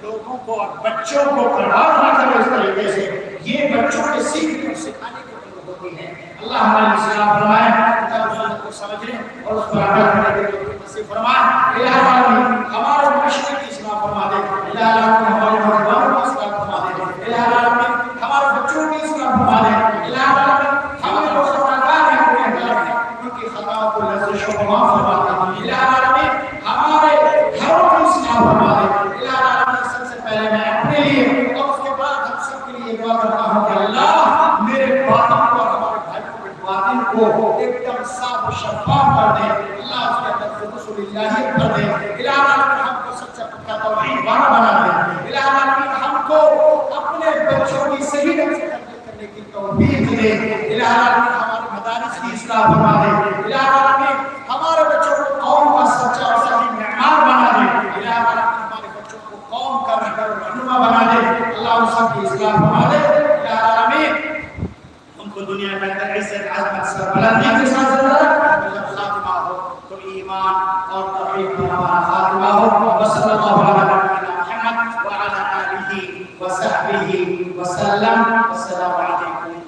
Speaker 2: لوگوں کو اور بچوں کو برباد نہ کرو. اس طریقے سے یہ بچوں کے سیکھنے اور سکھانے کی ضرورت ہوتی ہے. اللہ ہماری اصلاح فرمائے کتاب سنت کو سمجھنے اور اس پر عمل کرنے کی توفیق نصیب فرمائے. الہ العالمین ہمارے معاشرے کی اصلاح فرما دے. الہ العالمین ہمارے توفیق دے، الہ العالمین ہمارے مدارس کی اصلاح فرما دے، الہ العالمین ہمارے بچوں کو قوم کا سچا اور صحیح معمار بنا دے، الہ العالمین ہمارے بچوں کو قوم کا رہبر و رہنما بنا دے، اللہ ان سب کی اصلاح فرما دے، الہ العالمین ان کو دنیا کے اندر عزت عظمت سربلندی کے ساتھ زندہ رکھ، جب خاتمہ ہو تو ایمان اور توحید پر ہمارا خاتمہ ہو، وصلی اللہ علی نبینا محمد وعلی آلہ وصحبہ وسلم، السلام علیکم